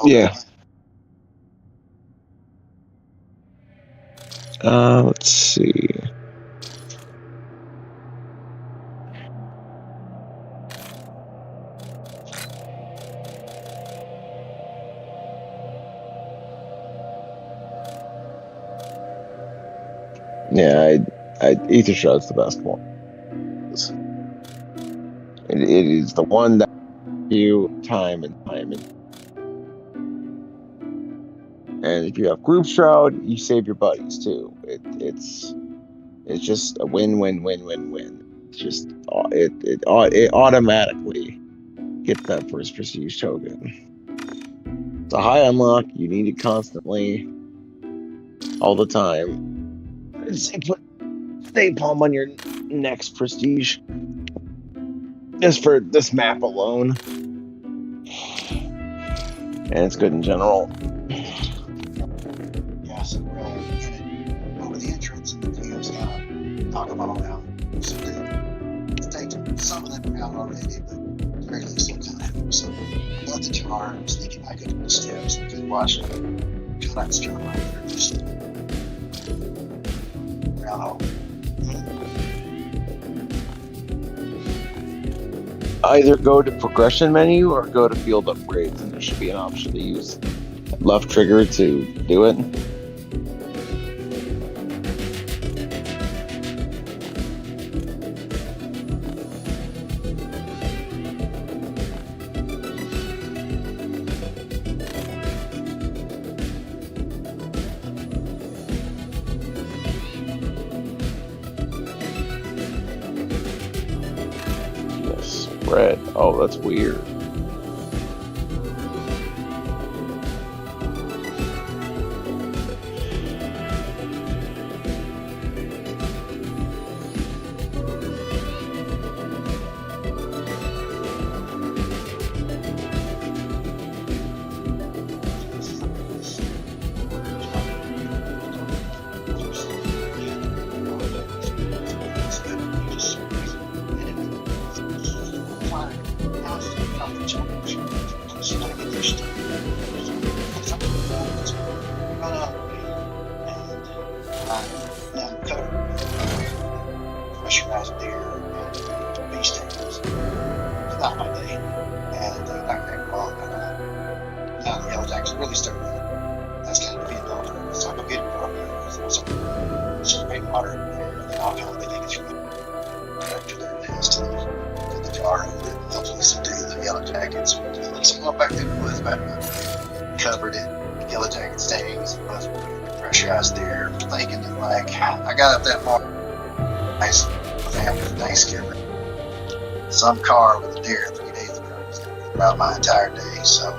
Yeah. Let's see. Yeah, Ether Shroud's the best one. It is the one that you time and time and if you have Group Shroud, you save your buddies too. It's just a win. It's just it automatically gets that first prestige token. It's a high unlock. You need it constantly, all the time. Just put napalm on your next prestige, just for this map alone, and it's good in general. Yeah, so really over the entrance and the videos talk about how it's taken some of them out already, but very least still kind of have them. So I got the jar, I was thinking I could do the steps, I could watch it, cut out the jar right there, just around all. Either go to progression menu or go to field upgrades, and there should be an option to use left trigger to do it. Spread. Oh, that's weird. Pressurized deer and bee stings. It's not my day. And not very long. Now the yellows actually really started. That's kind of being done for it. So I'm getting some rainwater and then I'll kind of think it's back to their nest and put the jar over it and hopefully subdue the yellow jackets. At least I'm going back through the woods about covered it, yellow jacket stings, pressurized deer, thinking that like I got up that morning. Nice family for Thanksgiving. Some car with a deer 3 days ago throughout my entire day, so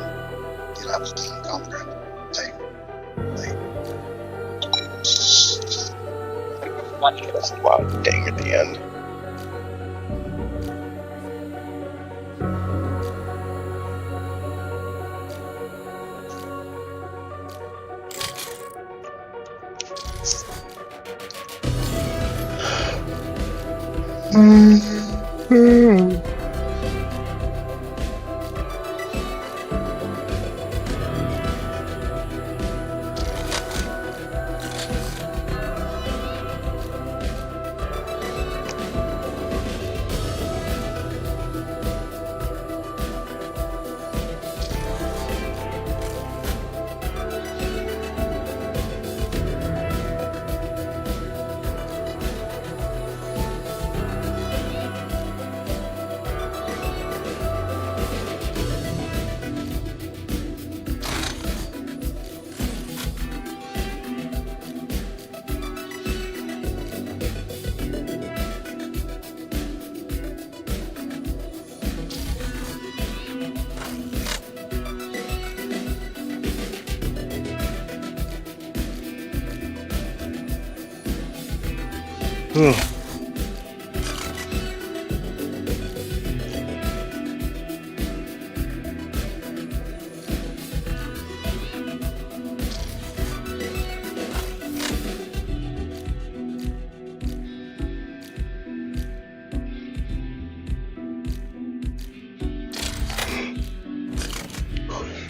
get up and on the ground. That's a lot of dang at the end.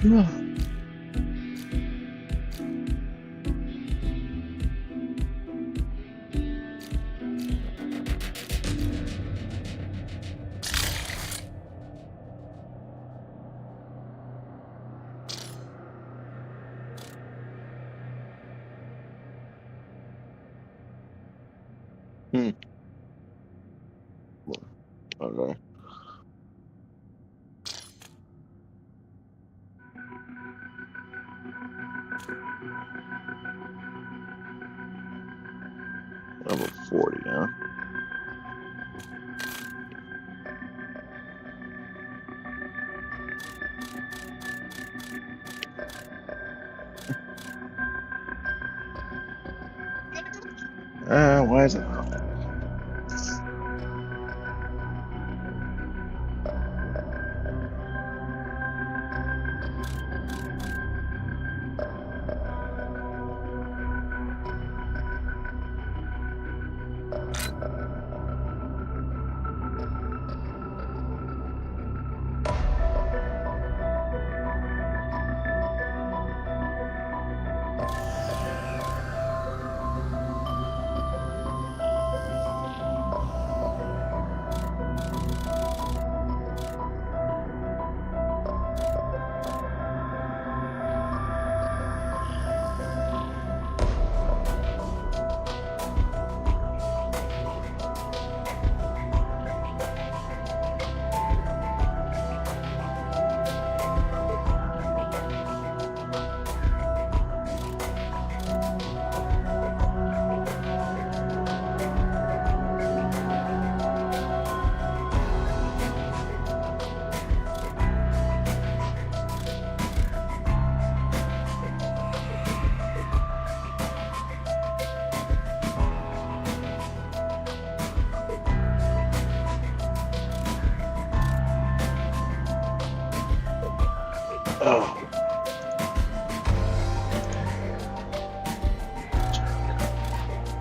Okay. Level 40, huh? Why is it not? Oh.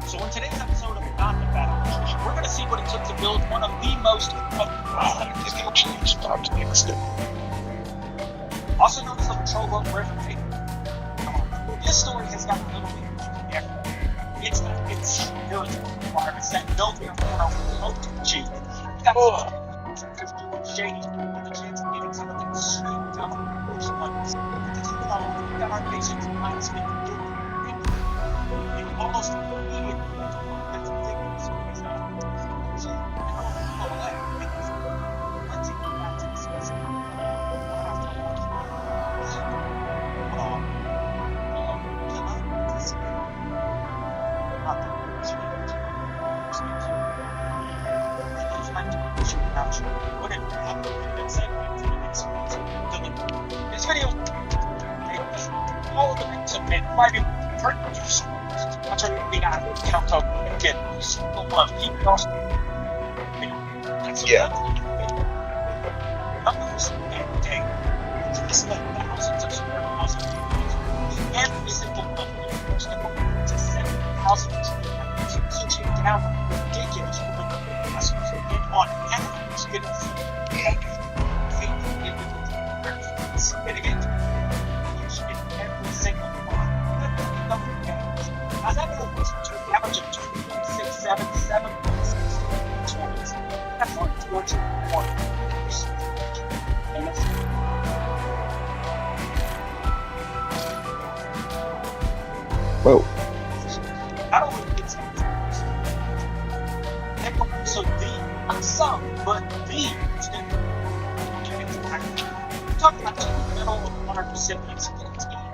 So in today's episode of Not the Battle, we're going to see what it took to build one of the most also known as the Petrola River. This story has got a little bit of everything. It's got its security requirements that no therefore local chief. Shady with the chance of getting some of the sweet government which ones. We got our patients in line speaking almost immediately that's the thing that's always not. So let's get back to the specific. This video, all of the things have been might be purchased. I'm trying to be out of count up and get single love. Keep it off. Yeah. Numbers and day. This is like thousands of square miles of people. Every single one of them is to 7,000 teaching down ridiculous and on average getting and again, every single one. As I know, to an average of 2.67, 7.6, 20s. That's what it's worth for. And it's Whoa. I don't know if it's so not some, but the talking about two metal and water recipients,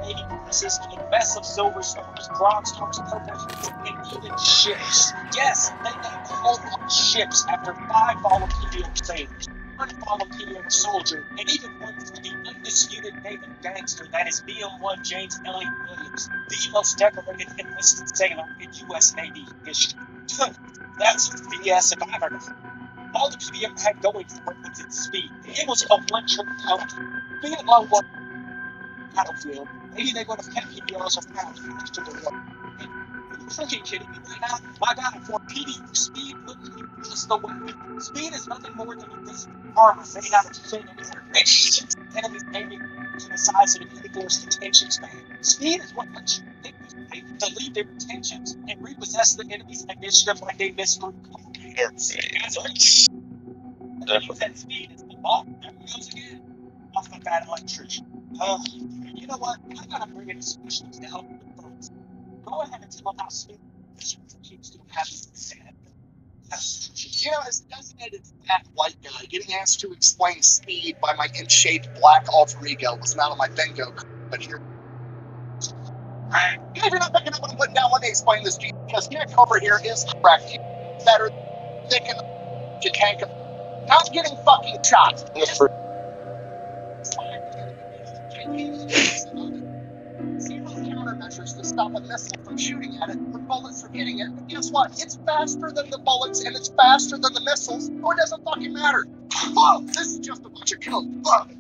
80 pieces, and vests of silver stars, bronze stars, purple, and even ships. Yes, they named all ships after 5 volunteer sailors, 1 volunteer soldier, and even one for the undisputed naval gangster that is BM1 James Elliott Williams, the most decorated enlisted sailor in U.S. Navy history. That's BS if I've ever heard. All the PBM had going for it was its speed. It was a one-trick pony. Being a low one battlefield, maybe they would have kept PBRs around after the war. Are you freaking kidding me right now? My God, for PD, speed literally is the weapon. Speed is nothing more than a distant armor made out of thin air. Enemies aiming to the size of the vehicle's attention span. Speed is what lets you to lead their intentions and repossess the enemy's initiative like they missed through. That speed is the ball. There it goes again. Off the bad electrician. You know what? I gotta bring in a specialist to help with the folks. Go ahead and tell them how speed keeps doing having said. You know, as designated fat white guy, getting asked to explain speed by my in-shaped black alter ego was not on my bingo card, but here. If you're not picking up what I'm putting down, let me explain this to you, because Nick over here is correct. Better, thick, and you can't. Not getting fucking shot. Zero countermeasures to stop a missile from shooting at it, or bullets from hitting it. But guess what? It's faster than the bullets, and it's faster than the missiles, so it doesn't fucking matter. Oh, this is just a bunch of code.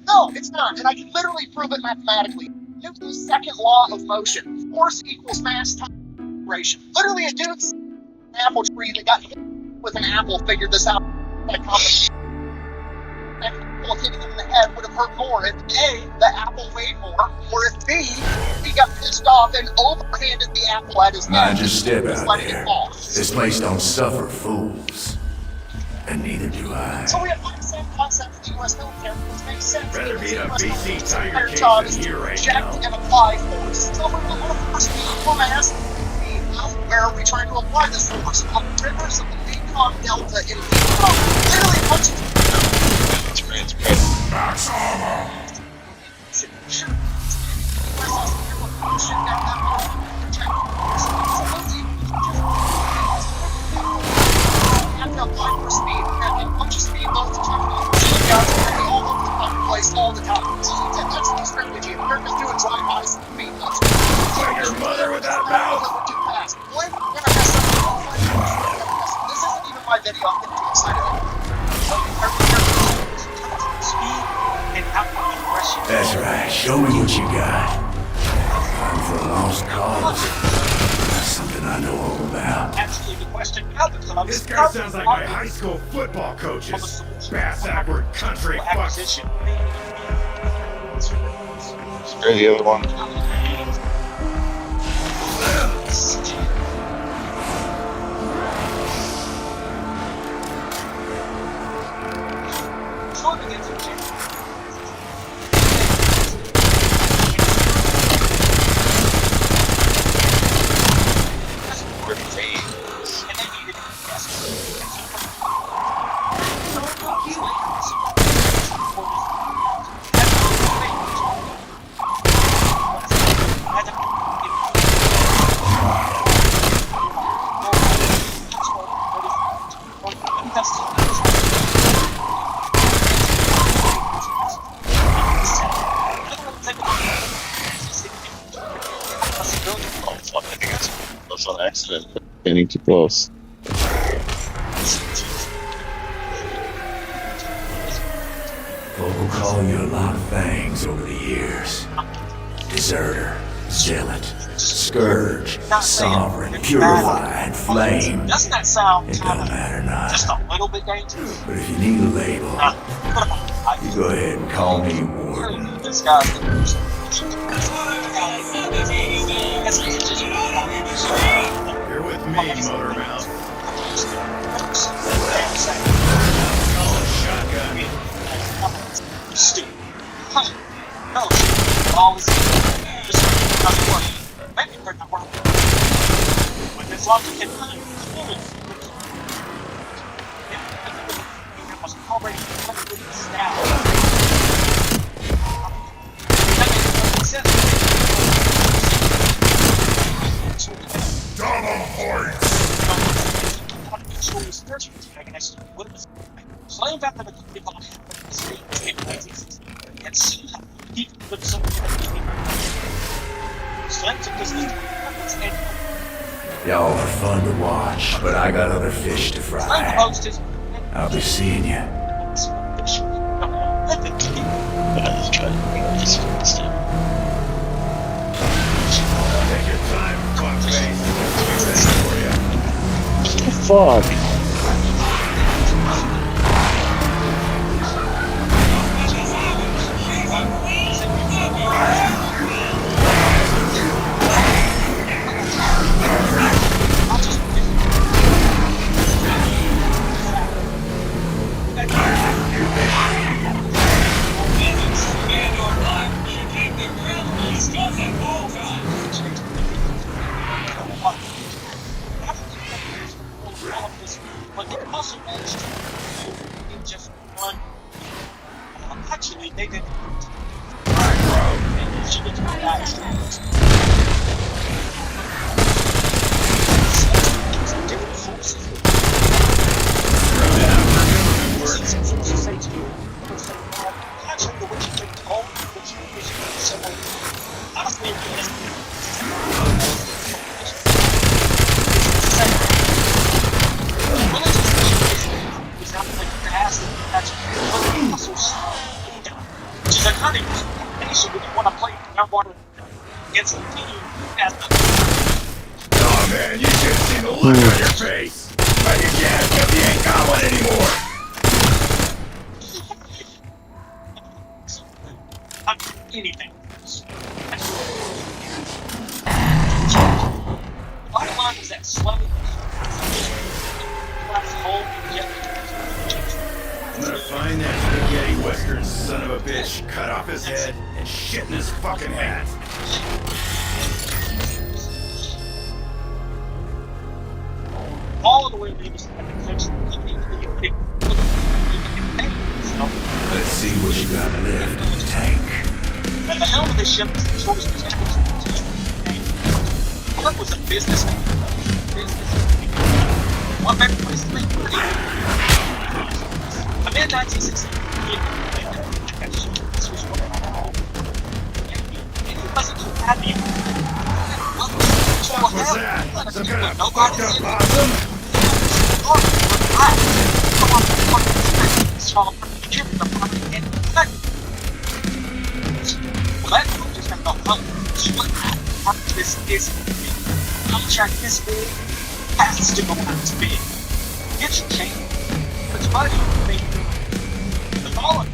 No, it's not, and I can literally prove it mathematically. Newton's second law of motion. Force equals mass times acceleration. Literally, a dude's apple tree that got hit with an apple figured this out by combination. And hitting him in the head would have hurt more if A, the apple weighed more, or if B, he got pissed off and overhanded the apple at his head. Mind your step out letting there. it fall. This place don't suffer fools. And neither do I. So we apply the same concept to the U.S. military, which makes sense. Better be a because the US BC military's Tiger entire case job in is to here right project now. and apply force. So we're going to force the equal mass. Where are we trying to apply this force? On the rivers of the Mekong Delta in Vietnam. Literally punches. It's great. Max armor! Sure. Have to apply for speed. And a bunch of speed loads of time. All over the fucking place all the time. So that's the strategy. America's doing drive-bys and speed. Like your mother with that mouth! We're too fast. We're gonna have something. This isn't even my video. I'm getting too excited. Speed and outward aggression. That's right. Show me what you got. I'm for a lost cause. That's something I know all about. Actually, the question now becomes: This guy sounds like my high school football coaches. Bass-backward country fucks. acquisition. Spare the other one. That's on accident. Getting too close. Folk will call you a lot of things over the years. Deserter, zealot, scourge, sovereign, purified, flame. Doesn't that sound It kind don't of matter not. just a little bit dangerous? But if you need a label, you go ahead and call me Warden. This guy's the person. You're with me, Motormouth. Shotgun. Stupid. No, always just doesn't work. Maybe they're not working. But as long as you can find it was already completely established. Double points! Claimed after the people and somehow people with some Slang took this and Y'all are fun to watch, but I got other fish to Slang fry. proposed his I'll be seeing you. Take your time, fuckface. We're ready for you. Fuck. just one. Actually, they did. Right, bro. And she gets back. Different forces. Running out for government work. Say to you, actually, the way you take the whole, which is someone. Honestly, it's not like fast and that's muscles. Which is a cunning combination when you want to play groundwater against a team as the Oh man, you should have seen the look on your face. But you can't because you ain't got one anymore. anything. Bottom line is that slow hole I'm gonna find that spaghetti western son of a bitch, cut off his head, and shit in his fucking hat. all the way to the country. Let's see what you got left in the tank. At the helm of this ship was the choice between Clark was a businessman. What better place to be? Amid 1960, he wasn't too happy. What was that? Some kind of fucked up possum? This is contract this big has to go out to bid. Get your change. But you might even make the following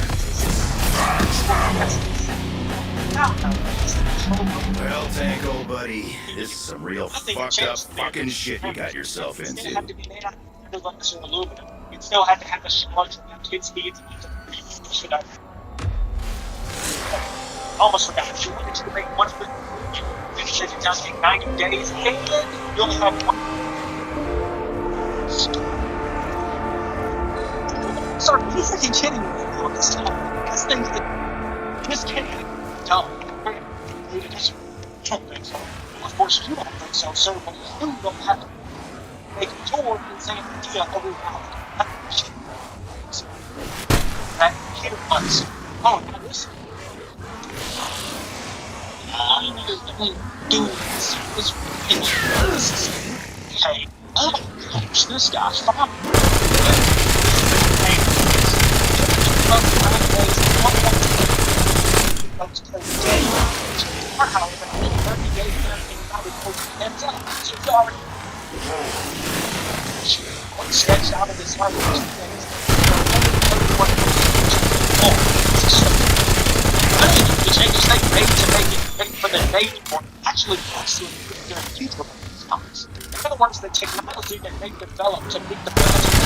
Well, Tank, old buddy, this is some real fucked up fucking shit you got yourself It still into. had to be made out of Lexer aluminum. It still had to have a sludge and kid speeds and should I almost forgot. She wanted to make one foot. It said it does take 90 days, and you only have one. Sorry, are you freaking kidding me all this time? This thing's this can't be done. I don't think so. Of course, you don't think so, sir, but you don't have to make a tour in San Diego every hour. That here was. Oh, now listen. Dude, this hey, oh my gosh, this guy's fine. Sketched out of this life. The changes they made to make it for the Navy were actually guaranteed for these times. In other words, the technology that they developed to meet the military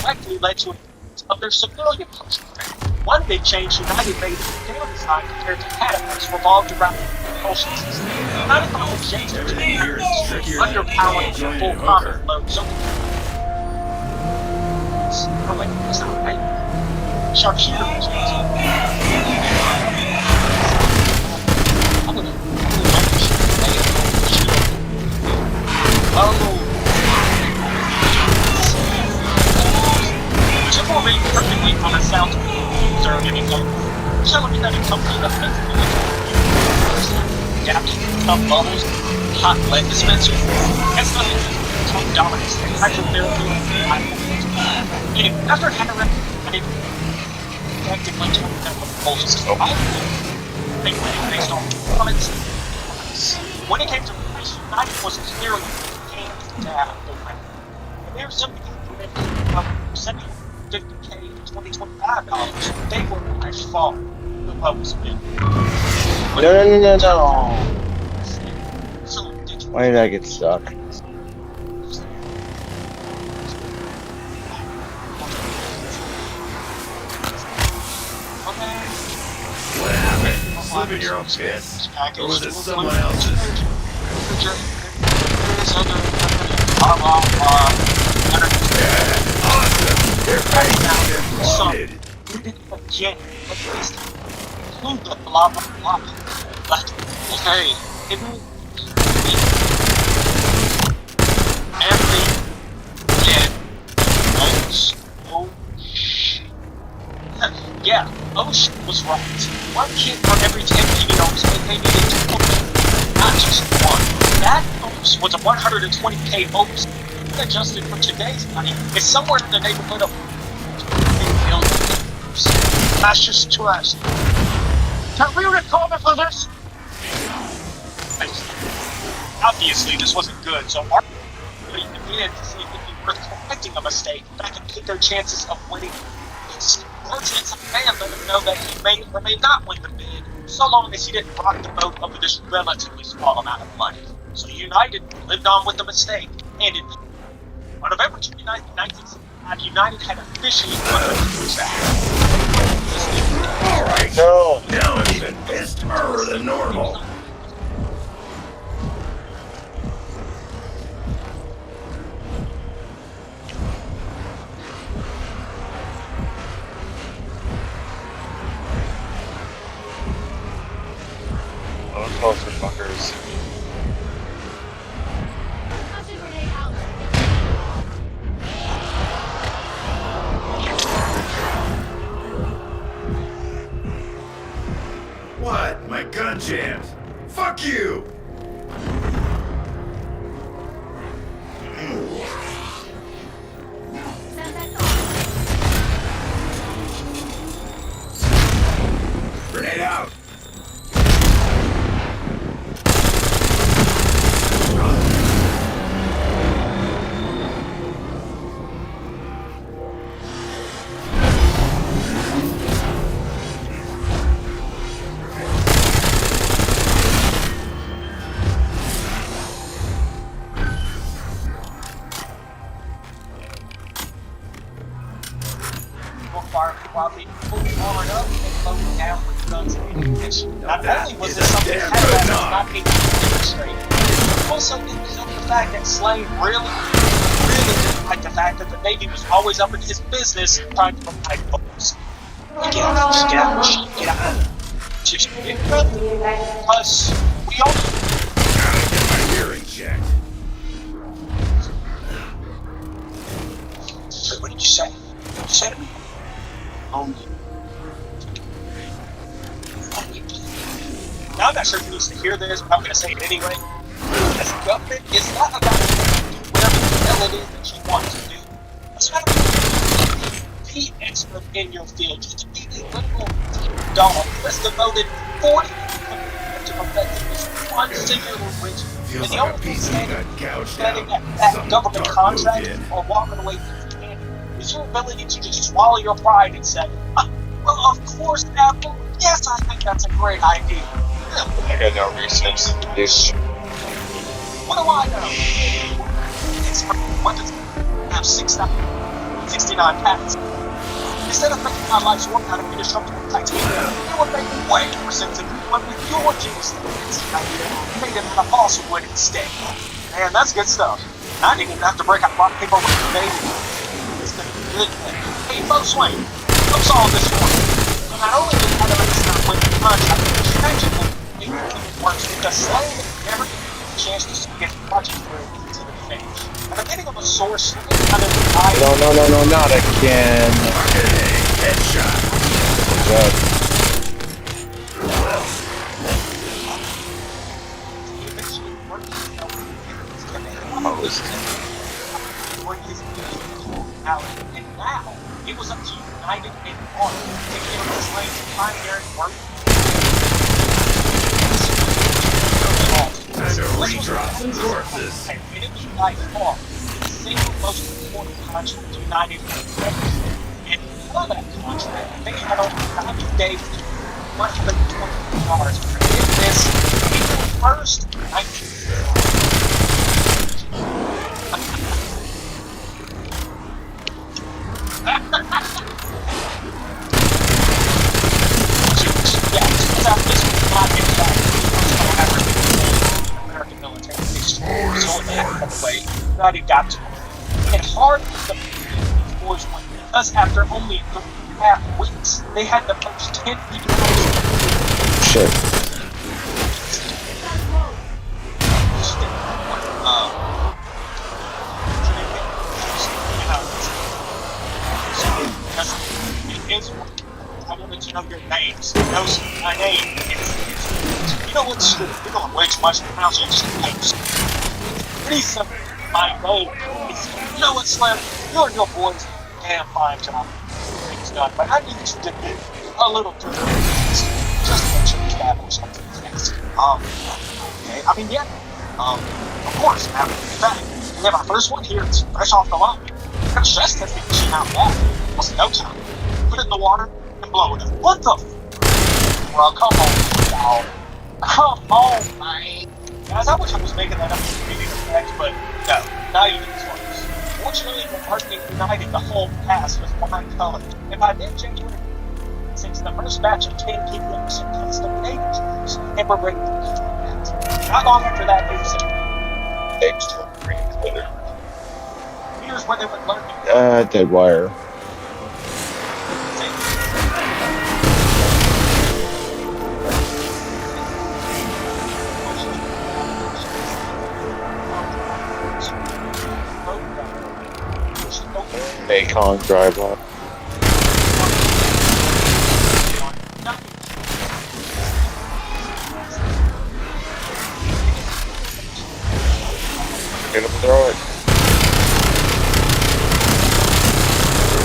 directly led to an of their civilian function. One big change United made in their design compared to Catapults revolved around the propulsion system. Not at all changed to underpowered their full combat load. So, oh wait, that's not right. Sharpshooter was Chivalry perfectly on a sound observed any moment. Showing that a company that makes adapting tough bubbles, hot lead dispensers, and suddenly tough dominance and hydrotherapy. After Henrik actively told them the proposals to they based on performance. When it came to price, United was clearly hands down the winner. There's something from $750K to $20-25, they were by far the lowest bid. No. Why did I get stuck? What happened? Slipping your own piss? Or was it someone else's? again, at least include the blah blah blah. But, okay, hidden every dead knows. Oh shit. Yeah, oh shit was right. One kid for every 10 videos, and they needed 20, not just one. That oops was a 120K oops. Adjusted for today's money, it's somewhere in the neighborhood of $1 million. That's just trash. Can we record for this? Obviously, this wasn't good, so Mark put it in to see if it'd be worth correcting a mistake that could keep their chances of winning. Merchants and fan let him know that he may or may not win the bid, so long as he didn't rock the boat over this relatively small amount of money. So United lived on with the mistake, and it on November 29, 1965, United had officially won the contract. Alright. No. Now I'm even pisser than normal. Oh, closer, fuckers. What? My gun jammed. Fuck you! Grenade out! While being fully armored up and loaded down with guns and ammunition. Not That only was is this a something damn Cadillac good was knock. not able to demonstrate, it also didn't help the fact that Slade really didn't like the fact that the Navy was always up in his business trying to provide boats. Get out, just get out, get out. Just get out. Plus, we all Gotta get my hearing checked. what did you say? What did you say to me? Only. Now I'm not sure if he needs to hear this, but I'm going to say it anyway. As a government, it's not about doing whatever the hell it is that you want to do. It's not about being an expert in your field. Just to be a little dog that's devoted 40 to perfecting this one singular witch. Feels And the like a only piece thing of me got gouged getting out. that Some government dark contract moved in. or walking away from your hand is your ability to just swallow your pride and say, well, of course, Apple, yes, I think that's a great idea. Really? I got no research to this. What do I know? It's what does it have 69 patents? Instead of making my life's work out of indestructible titanium, it would make way more sense if you went with your genius and made it out of balsa wood instead. Man, that's good stuff. I didn't even have to break out rock paper with the baby. It's been a good thing. Hey, Bo Swain, I'm solving this for you. So not only did Adamus not win the contract, but tragically, it works because Slade never gave a chance to get the project through to the finish. At the beginning of a source, kind of died. No, not again. Headshot. Good. And now, it was up to United and Army to get on this lane of pioneering work. Time to redrop some corpses. And it was by far the single most important contract United had ever seen. And for that contract, they had over 90 days to $120 for this April 1st, 1965. American military history. So in that way, United got to it. And hard as the boys went down. Thus, after only 3.5 weeks, they had the first 10 people. Shit. I wanted to know your names. Knows my name is. You know what's stupid? You're going way too much pronunciation. Pretty simple. My name is. You know what, Slim? You and your boys do a damn fine job. Things done, but I need you to do a little through just to make sure you establish something next. Okay. I mean, yeah. Of course, after the fact, we have our first one here. It's fresh off the line. Got a stress test machine out back. What's no time? Put it in the water and blow it up. What the Well, come on, y'all. Come on, man. Guys, I wish I was making that up as a reading effect, but no, not even close. Fortunately, the Marketing United the whole cast with one color. And by mid-January, since the first batch of 10 people were sent custom natures and were ready to be not long after that, they were sent eggs to a green glitter. Here's where they would learn Dead wire. Macon drive up. Get him throw it.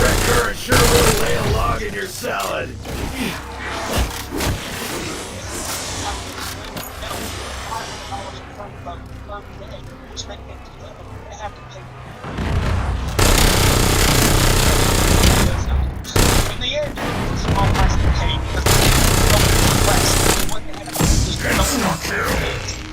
Red currant sure will lay a log in your salad.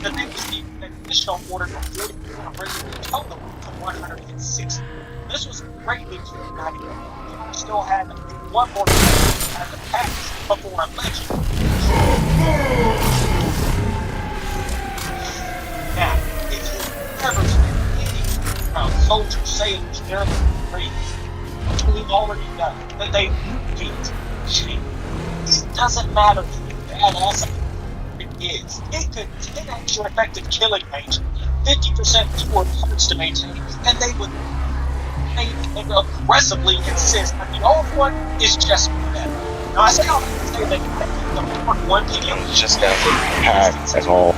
The thing was the additional order from 40 bringing the total to 160. This was greatly to the United States. We still had one more as a pass before a legend. Now, if you ever spent any soldiers, sailors, airmen, marines, we've already know that they beat cheap. This doesn't matter if you're badass. Is. It could 10x your effective killing range, 50% fewer parts to maintain, and they would aggressively insist that the old one is just better. Now I say all that to say that the part one video is Just down to pack at all.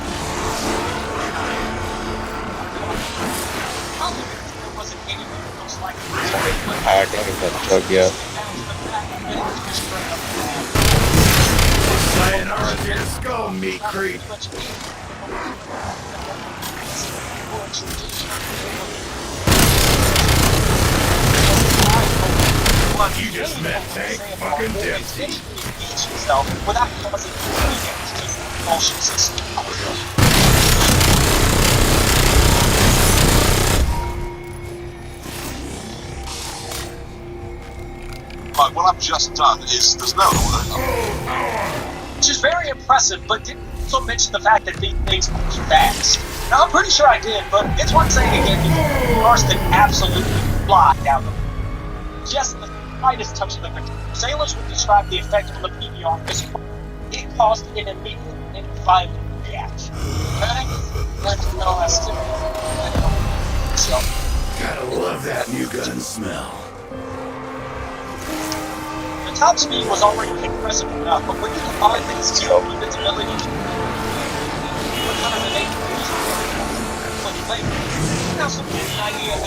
there wasn't anywhere else like Pack, I haven't done chug yet. Sayonara to your skull, meat creep. You just met Tank fucking Dempsey. Without causing any damage to the propulsion system. But what I've just done is there's no order. Which is very impressive, but didn't also mention the fact that these things are fast. Now, I'm pretty sure I did, but it's worth saying again because cars can absolutely fly down the road. Just the slightest touch of the victim. Sailors would describe the effect on the PBR as it caused an immediate and violent reaction. That's no estimate. So, Gotta love that new gun smell. the top speed was already impressive enough, but when you combine these two with its ability to 108 degrees of labor, now some idea of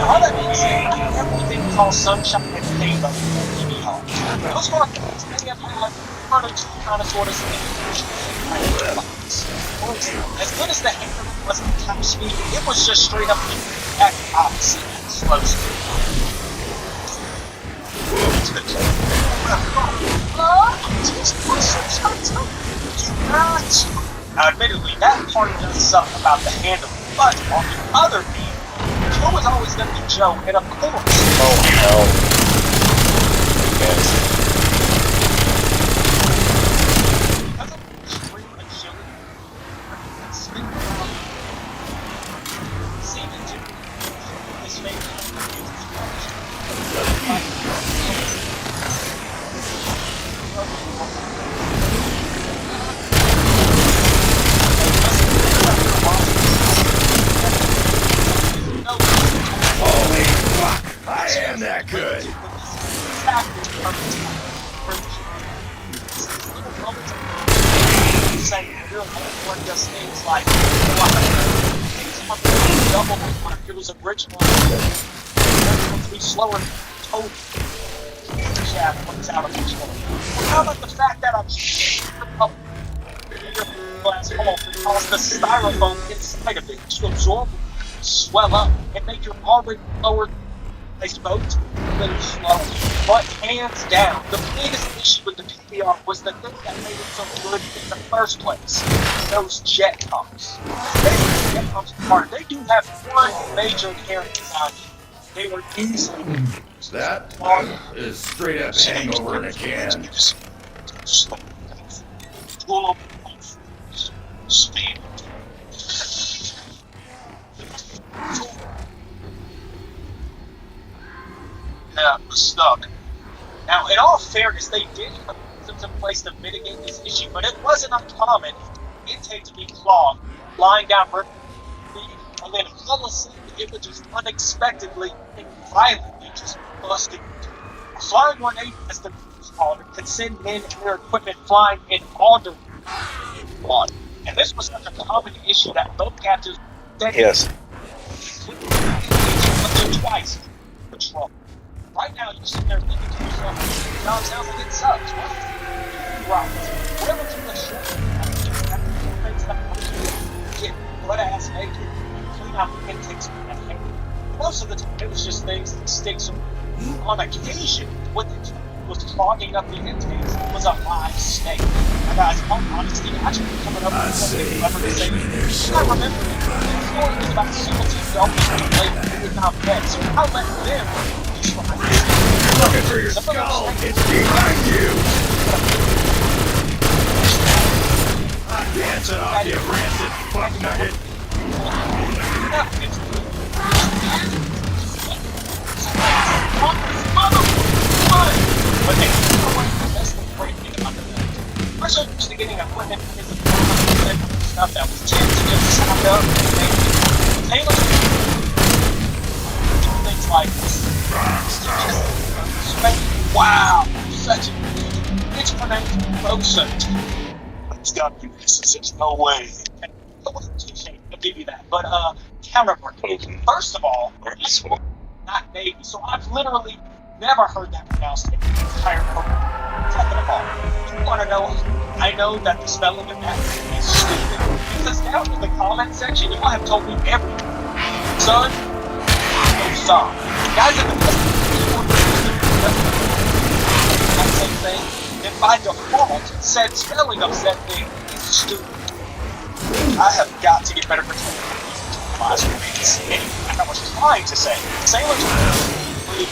all that being said, everything called sunshine and rainbow in TV homes. Those markets, they have had furniture kind of sort of as good as the hammer was at top speed, it was just straight up the exact opposite at slow speed. Now, admittedly, that part does suck about the handling, but on the other hand, Joe was always going to be Joe, and of course, Oh hell. Yes. because of extreme agility, sleep seeming to his favorite Holy fuck! I am that good! Saying real one does things like double what it was original. To be slower totally shaft when it's out of control. How about the fact that I'm up glass hole because the styrofoam inside of it to absorb, swell up, and make your already lower ice boat a little slow. But hands down, the biggest issue with the PBR was the thing that made it so good in the first place. Those jet pumps. Jet pumps are, they do have one major inherent design. They were easily That is straight up hangover in a can. full of speed. Yeah, was stuck. Now, in all fairness, they did put systems in place to mitigate this issue, but it wasn't uncommon for intake to be clogged, lying down river, and then all of a sudden it would just unexpectedly and violently just busted. A Flying 180, as the is called, could send men and their equipment flying in all directions. And this was such a common issue that boat captains Yes. up to twice patrol. Right now, you're sitting there thinking to yourself, "No, it sounds like it sucks." Right. Whatever to the shore, get butt ass naked, clean out the intakes from that thing. Most of the time, it was just things that sticks. On occasion, what they was clogging up the intakes was a live snake. Now, guys, honestly, I should be coming up I with say, something clever to fish say. me their I soul. remember the story was about 17 dollars who did not bet, so I let them try. Looking for your skull! It's behind you! Dancing off you rancid fuck nugget! But they that's the great thing about the we're so used to getting equipment is the stuff that was just sound up and Taylor things like this. Wow, such a it's pronounced Mozart. It's got to be this. There's no way. I'll give you that. But counterpart. First of all, not Navy. So I've literally never heard that pronounced in the entire program. Second of all, you want to know? I know that the spelling of that is stupid because down in the comment section, you have told me everything. Son, no son. Guys in the that same thing. And by default, said spelling of said thing is stupid. I have got to get better for classroom mates. And I was trying to say, sailors really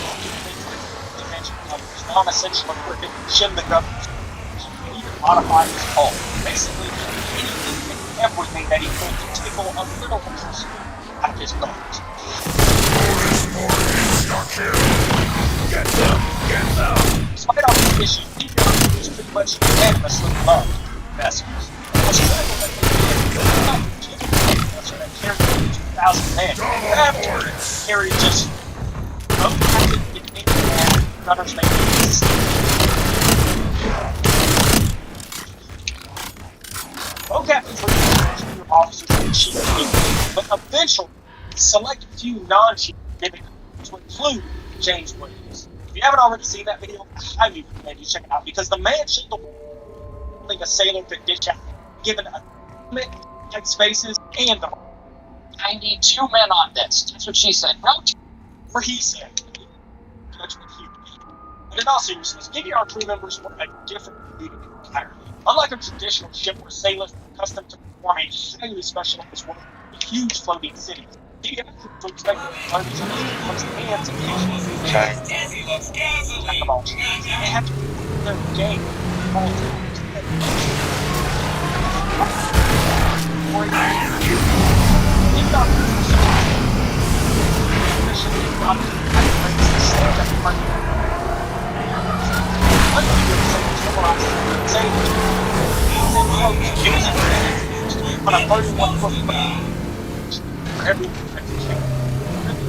dimension numbers, non-essential equipment, shim the government, even modify his hull. Basically, anything and everything that he could to tickle a little interest out of his bones. Get some! Get some! Despite all these issues, PBR was pretty much unanimously loved vessels. It was critical that they did vessel that carried 2,000 men. After carried just boat captain in England, runners made boat captains were the junior officers and chief of fleet, but eventually selected few non-chief given to include James Williams. If you haven't already seen that video, I highly recommend you check it out because the man should think a sailor could dish out, given a tight spaces and the. I need 2 men on this. That's what she said. No, Where he said, judgment he made. But in all seriousness, PBR crew members were a different breed entirely. Unlike a traditional ship where sailors were accustomed to performing highly specialized work in huge floating cities, He actually expected to turn his hands occasionally. Jack of all trades. They have to do their game all times. He got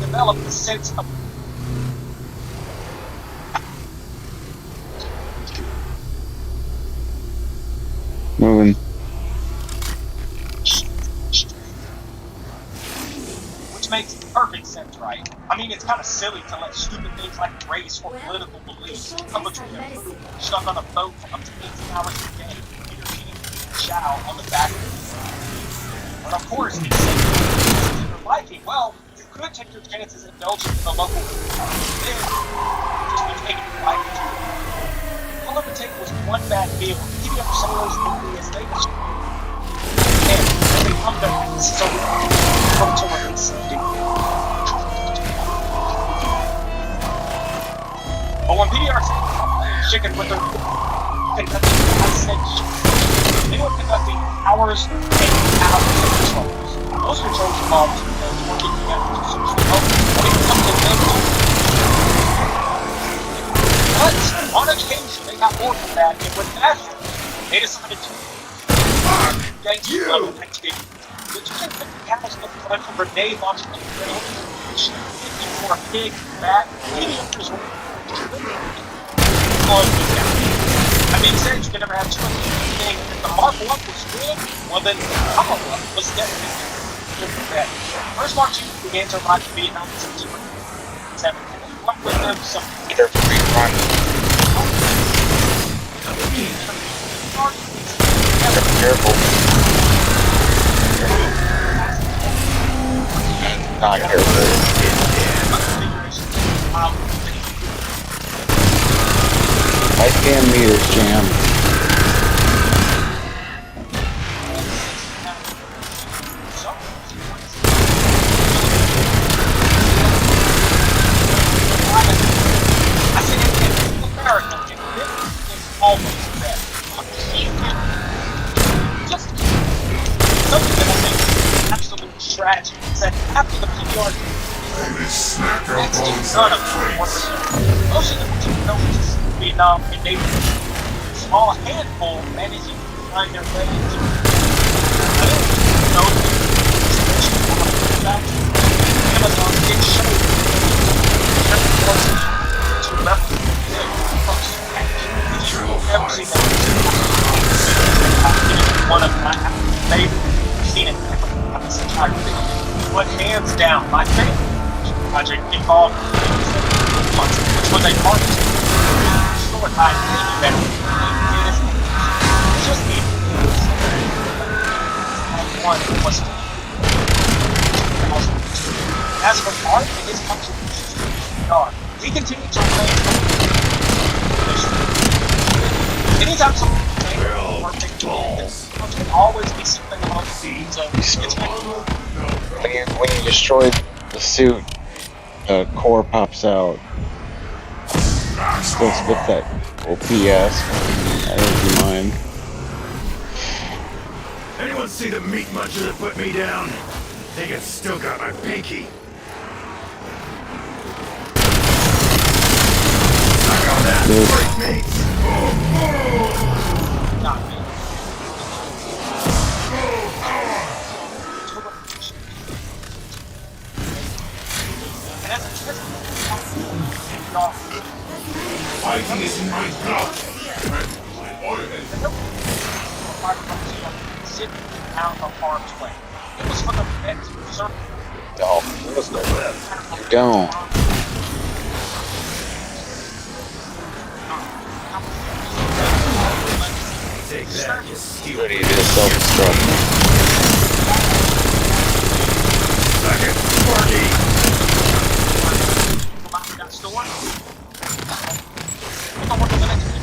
develop a sense of Moving. which makes perfect sense, right? I mean, it's kind of silly to let stupid things like race or political beliefs come between a crew stuck on a boat for up to 18 hours a day, entertaining chow on the back of the But of course, it's safe to your liking. Well, you could take your chances and indulge in the local then just be taken your life into it. All it would take was one bad meal. Keep up sailors moving as they and they come to so come to release but when PDRs chicken with their they were conducting hours and hours of controls. Those controls involved working together to socially help when it comes to them. But on occasion they got more than that, and with that they decided to gangster level activity. Which is the cast of the grenade launching the grenade for a big bat. Mediocres were I mean, since you can never have too much anything. If the Mark 1 was good, well then the Tomahawk was definitely good. First Mark 2 began to arrive in Vietnam in September 7. What with them some either free run. Careful. Not careful. I can meters jam. I said in America, it's almost that. Just something that I think is absolutely tragic is that after the PDR, none of them were most of them don't Vietnam and they a small handful managing to find their way into Amazon did show to level never seen that. One of my favorite seen it on this entire thing. But hands down, my favorite project involved which was a marketing I better. It's just me. One was as for Mark and his contributions to PDR, he continued to remain anytime someone there can always be something along the scenes of When you destroy the suit, a core pops out. Still spit that OPS. I don't mind. Anyone see the meat muncher that put me down? Think it's still got my pinky. Suck on that, break mates! not me. And as a test, Fighting is in my blood. sitting out of harm's way. It was for the vets who served. No, there was no left. You don't. Take that, you stupid. Ready to self-destruct. Second, Sparky. That store. I don't want to let you.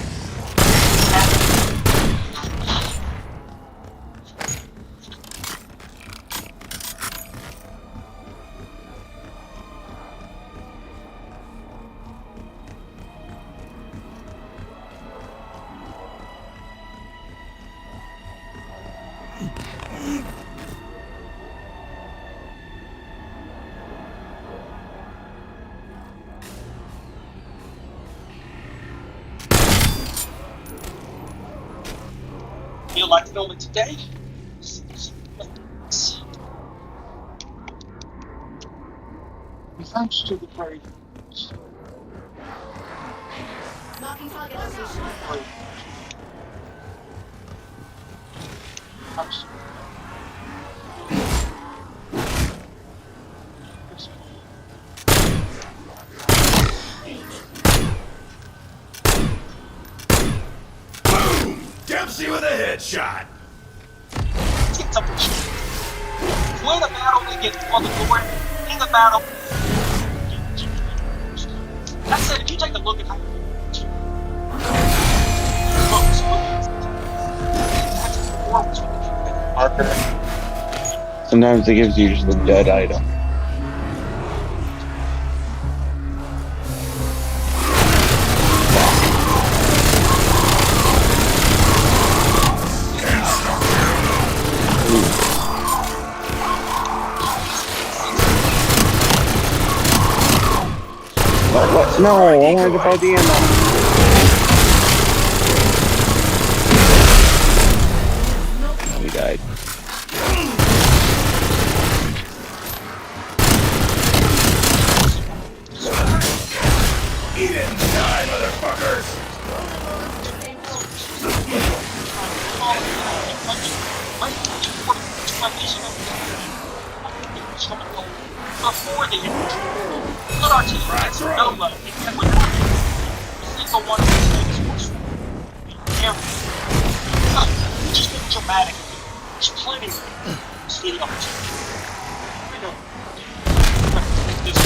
like to know it today. Thanks to the great. Marking target location. Boom! Dempsey with a headshot. Get up and win a battle against other glory. In the battle. That said, if you take a look at how Marker. Sometimes it gives you just a dead item. What? No, I wanted to buy the ammo. He died. Eat it and die, motherfuckers! Before the good artillery, no love. And with single one of these things was just dramatic. There's plenty of city opportunity. You know, this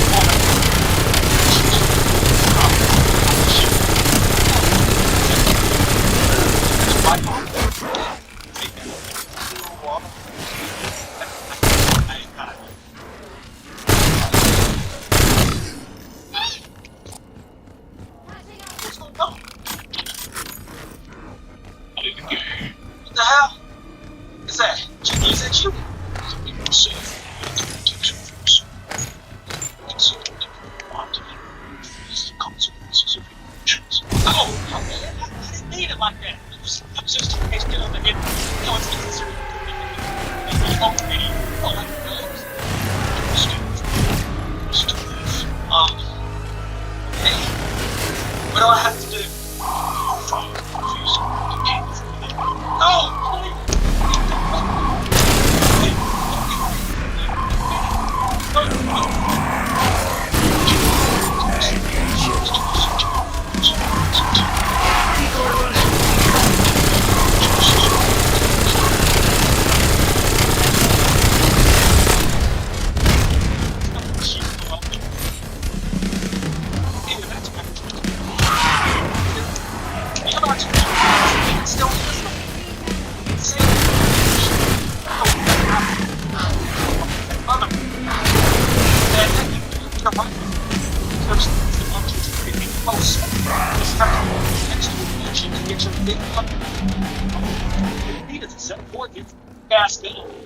What the hell? Is that? Is that you? Oh, I didn't need it like that. It was just in case get on the hit. No, it's easier. Hey, what do I have to do? No!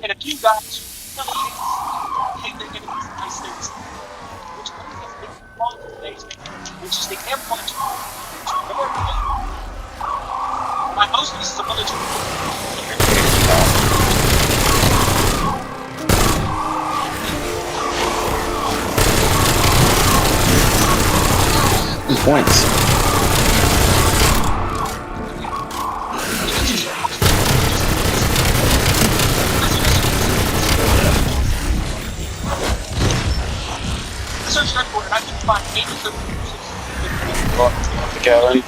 And a few guys hate their enemies in these things, which brings us to one of today's which is the M1. Like most pieces of military points. The gallery.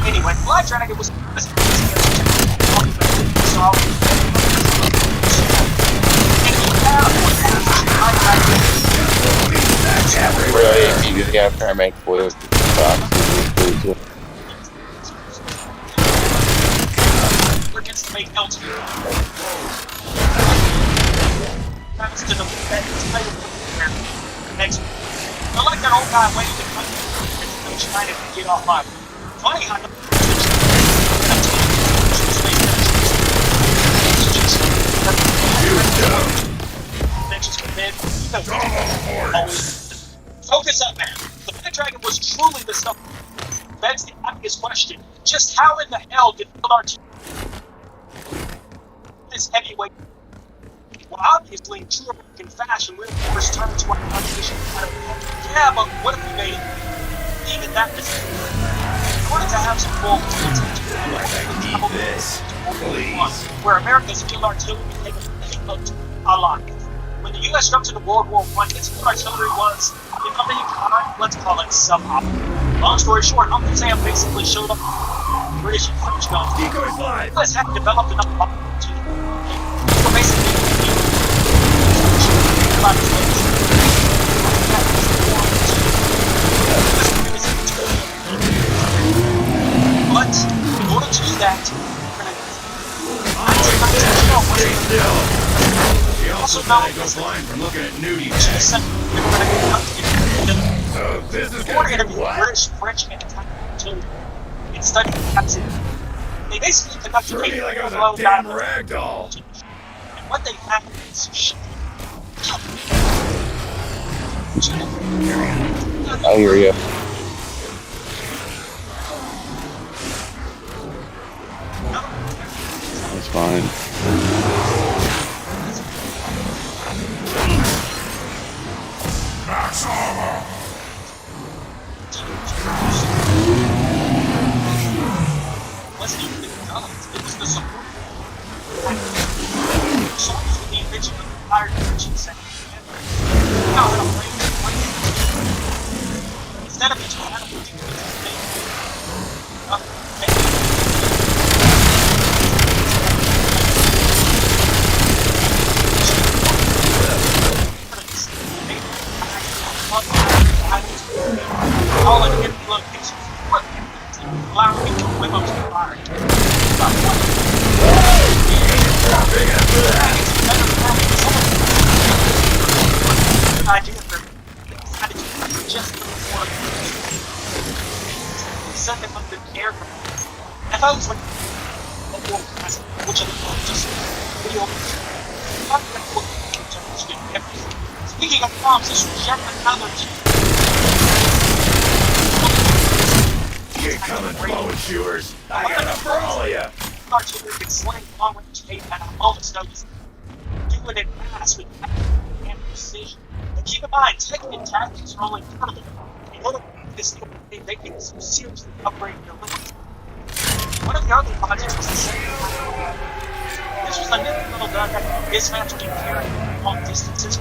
Anyway, Black Dragon was Really, you got paramedic boys. against the main altitude. That's to the entire program next week. They're like that old guy waiting to come and trying to get off my. Funny how the. Focus up, man. The Red Dragon was truly the stuff. Begs the obvious question: just how in the hell did our this heavyweight? Well, obviously, in true American fashion, we're forced to turn to our competition. Yeah, but what if we made it? Even that mistake. In order to have some full Need this, please. where America's field artillery looked alive. When the U.S. jumped into World War I, its field artillery was, in a kind, let's call it suboptimal. Long story short, Uncle Sam basically showed up British and French guns. Decoys live. The U.S. hadn't developed enough bombs to basically but in order to do that, He also said go blind from looking at nudie tags. So this is gonna be what? British, French, and Italian and studied captivity. They basically conducted Treat me like I was a a damn rag doll. and what they found is shit. I hear you. That's fine. Max armor. Wasn't even the guns, it was the support. Songs with the invention of the fire convention center. Now, in a way, instead of each one of them, all in different locations, allowing me to whip up to the fire. Dropping after that. An idea for decided to just before send them up the aircraft. I thought it was like which of the just video. Speaking of bombs, this was yet another. Get coming, bow and shooters. I got enough for all of you. Artillery could sling long-range tape at a moment's notice. Do it in mass with and precision. And keep in mind, technical tactics are only part of it. In order to this, they can seriously upgrade their limits. One of the other projects was the same. This was a new little gun that could dismantle and carry long distances.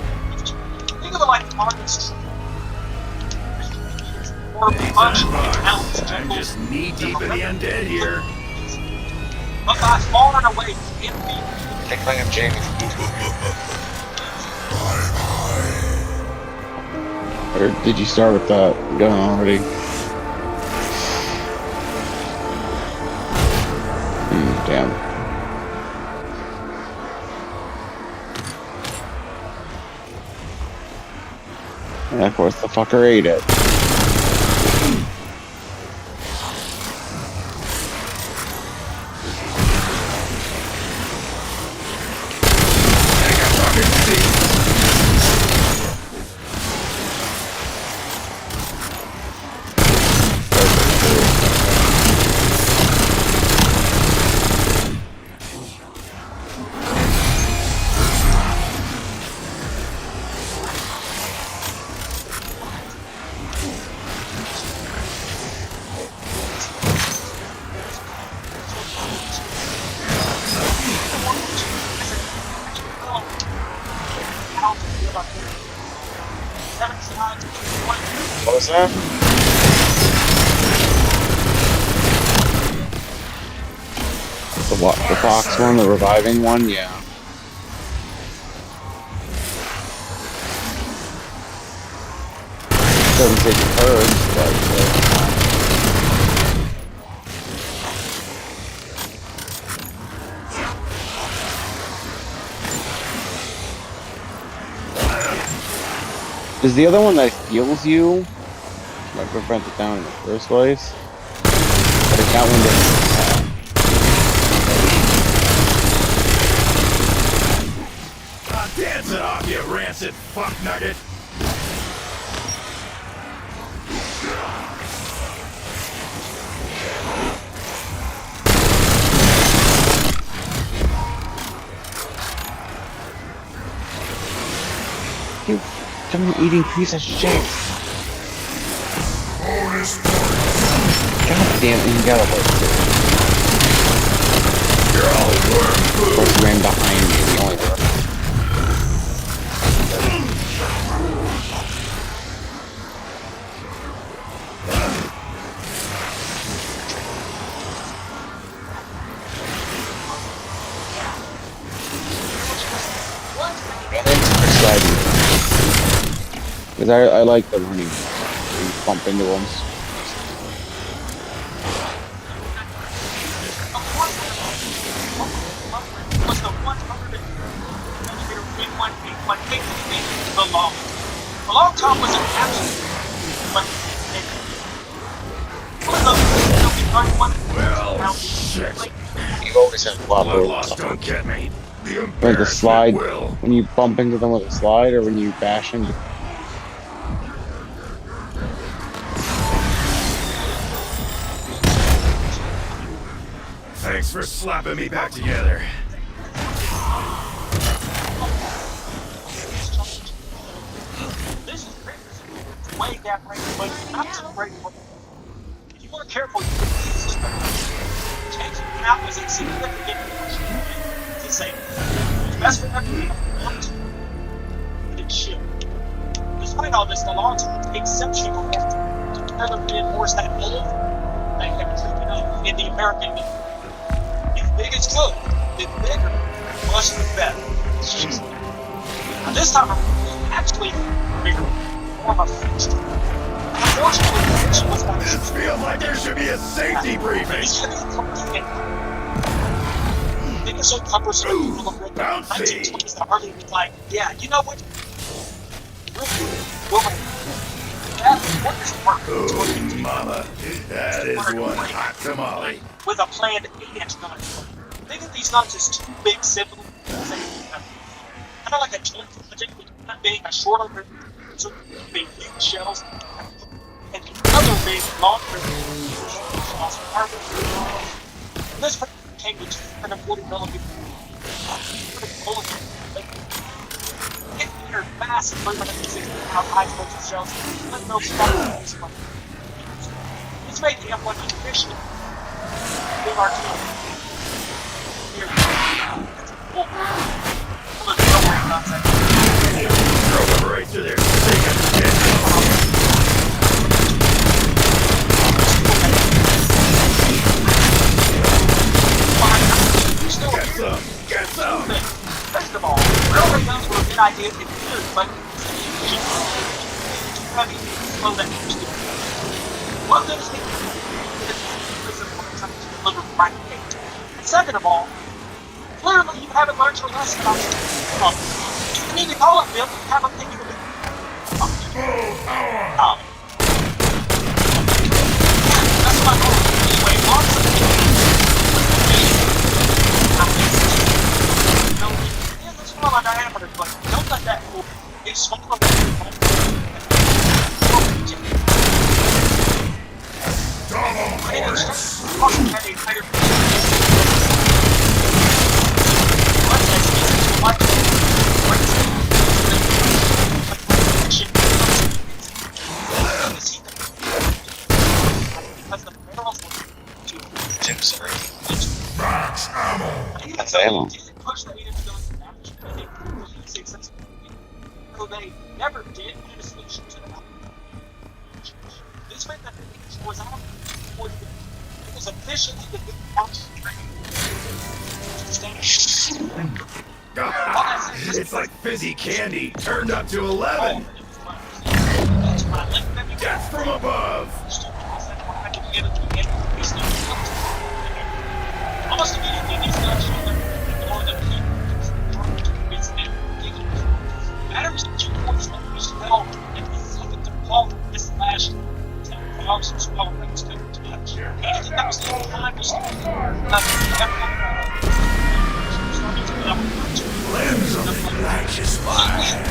Think of it like Martin's or much I'm just knee deep in the undead here. but by far and away, it be Tickling of Jamie. Or did you start with that gun already? Damn. And of course the fucker ate it. What was that? The what? The fox one, the reviving one? Yeah. Doesn't take your herbs, but Is the other one that heals you that prevent it down in the first place? But if that one doesn't Dance it off, you rancid fuck nugget. you dumb eating piece of shit. God damn it, you gotta work. You're all worm food. First ran behind me, the only one. Because I like the running. You bump into them. Was the 100 millimeter .181 the long. The long Tom was an absolute. Well, shit. You always have a lot Bloodlust of don't get me. The like the embarrassment slide, will. when you bump into them with a slide, or when you bash into. Thanks for slapping me back together. This is way down range, but not so great. If you weren't careful, you could change it out was insignificant to say it's best for everything. But it should. Despite all this, the law is exceptional to further reinforce that old thing that was in the American myth. If big is good, then bigger must be better. It's just now this time around, actually bigger, more of a fixed. Unfortunately, the fiction was not This feels like there should be a safety briefing. Things are so cumbersome. Ooh, People of bouncy. 1920s that hardly be like, yeah, you know what? Really, woman, that doesn't work. It's Oh, working mama, that is one hot tamale. with a planned 8-inch gun. Think of these guns as two big siblings. Kind of like a joint project with one being a shorter, so big shells, and the other big longer shells. This came with 240 millimeter bullet. It entered massive 360-pound high-explosive shells. Let no spark. This made the M1 efficient. Big artillery. Here. Drove them right to their stinking shit. Get some! Get some! First of all, railway guns were a good idea if you could, but too heavy to slow that speed. One good thing is to deliver right hate. And second of all, clearly you haven't learned your lesson about it. You need to call it, Bill. You haven't taken it. That's my goal. Anyway, lots of people. It's smaller diameter, but don't let that fool. It's smaller than Double horse! Box ammo! That's ammo. So they never did get a solution to that. This meant that the was out. It was officially the big house. It's like fizzy candy turned up to 11. Death from above. Almost immediately, these guns showed their more than batteries and 2 points that used to hell and officers power ranks couldn't touch. And I think that was the only time was Limbs of the righteous fire.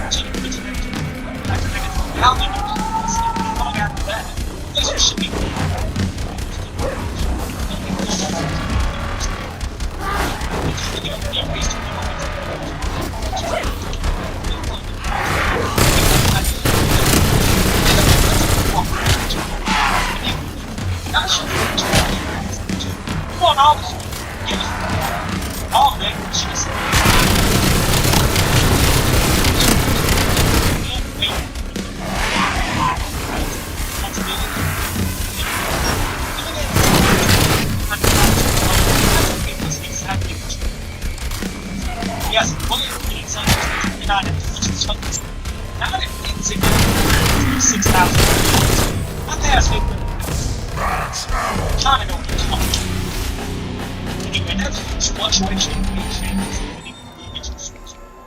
Yes, well, it's not not insignificant. 6,000. I'm asking. Trying to know what you're talking about. Anyway, that's huge fluctuation in changes.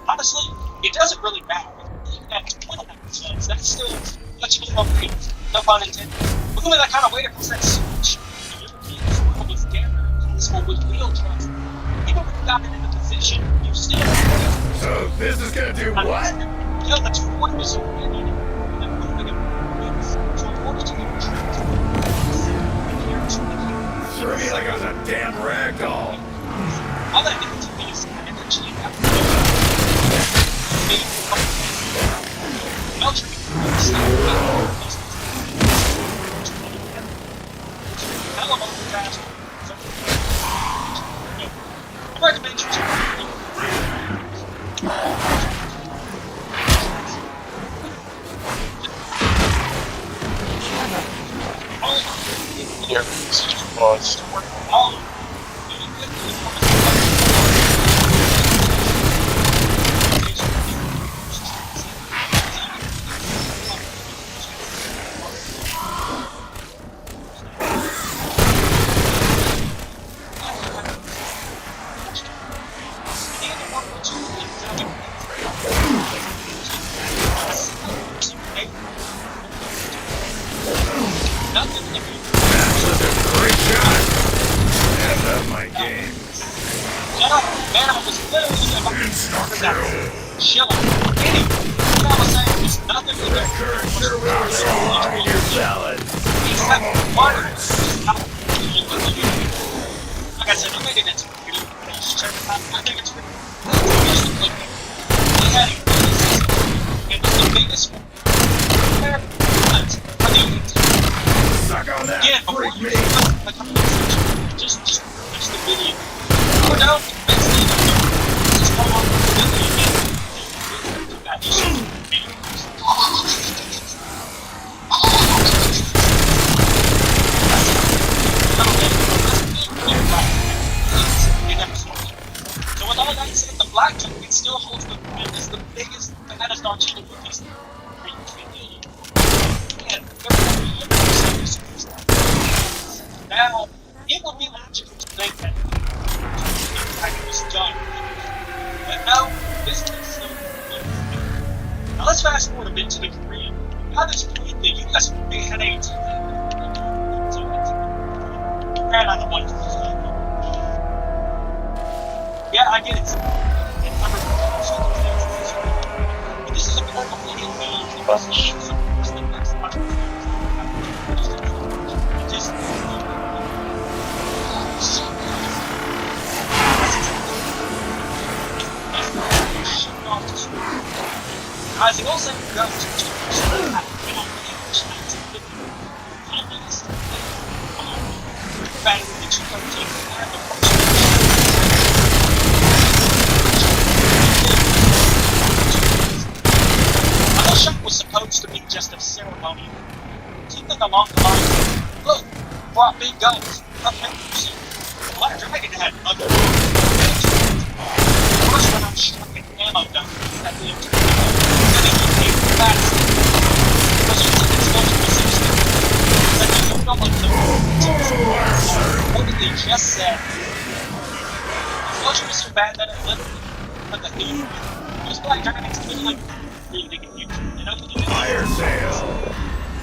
Honestly, it doesn't really matter. Even at 29 cents, that's still much more rate. No pun intended. But look at that kind of weight across that switch. The Europeans were always damper peaceful with wheel trucks. Even when you got into the position, you still. So this is gonna do what? Yeah, that's what was already. And moving it. So in order to get trapped, Threw me like I was a damn rag doll. all that needs to be is energy and I recommend you Yeah, it's just pause.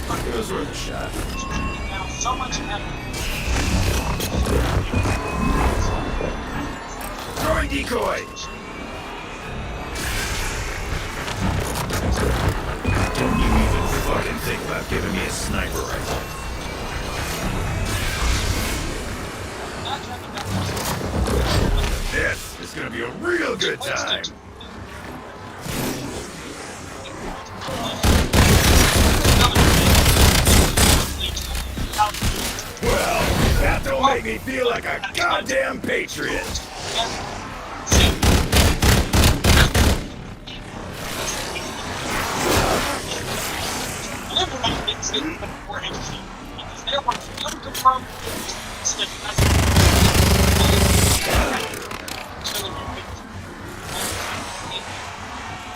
It was worth a shot. Now, so much effort. Throwing decoy! Don't you even fucking think about giving me a sniper rifle. This is gonna be a real good time. Well, that don't make me feel like a goddamn patriot.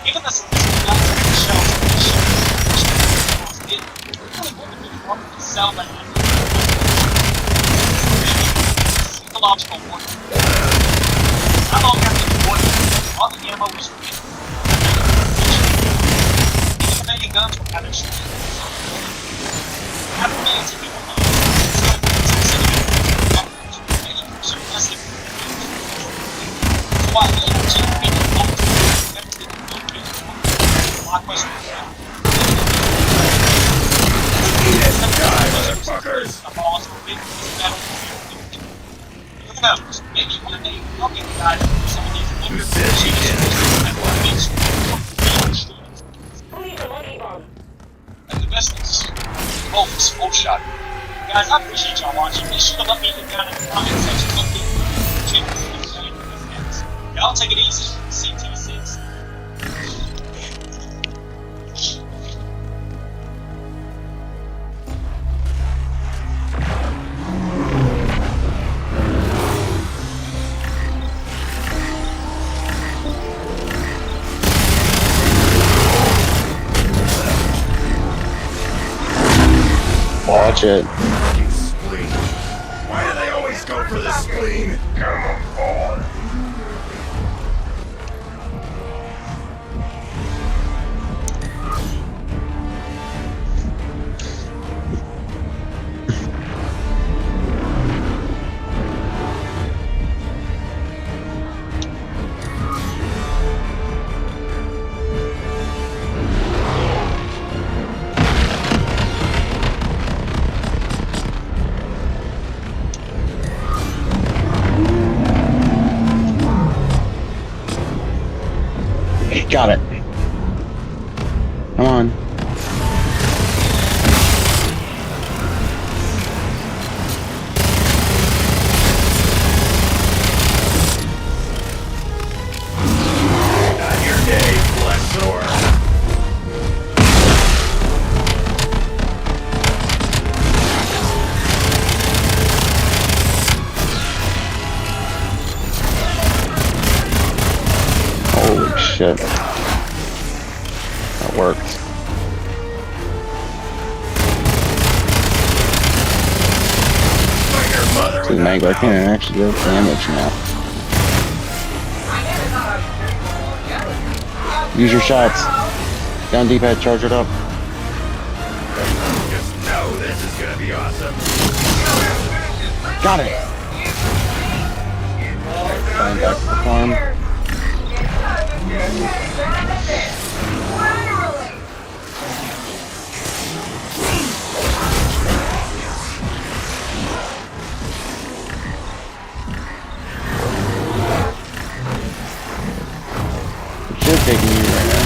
Even the sell that psychological warfare. How long after the war, all the ammo was free. The Canadian guns were kind of shit. After millions of people died, it's going to be why the energy Blockbuster. Die, motherfuckers! Who knows? Maybe one day I'll get the guy to do some of these Who said she and the best is, oh, this old shot. Guys, I appreciate y'all watching. Be sure to let me get down in the comment section. Y'all take it easy. CT6. Watch it. Fucking spleen. Why do they always go for the spleen? Come on. Got it. Come on. Not your day, Flexor. Holy shit. That worked. Like your mother See, Meg, I can't actually do damage now. Use your shots. Down D-pad, charge it up. Just know this is gonna be awesome. Got it! Going back to the farm. It should take me right now.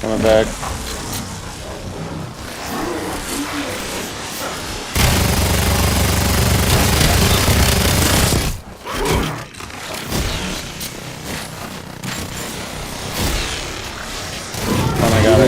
Coming back. Oh, I got it.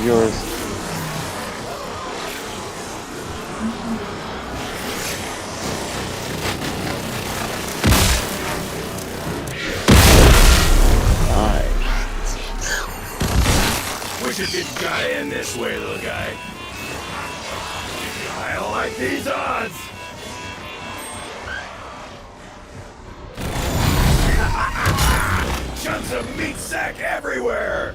yours. Wish it didn't gotta end this way, little guy. I don't like these odds. Chunks of meat sack everywhere.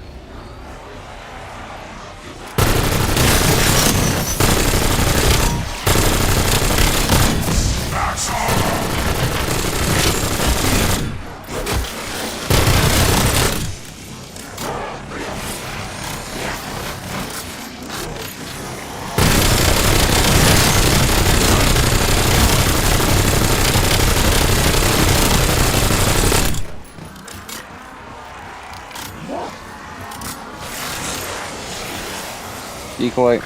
Decoy.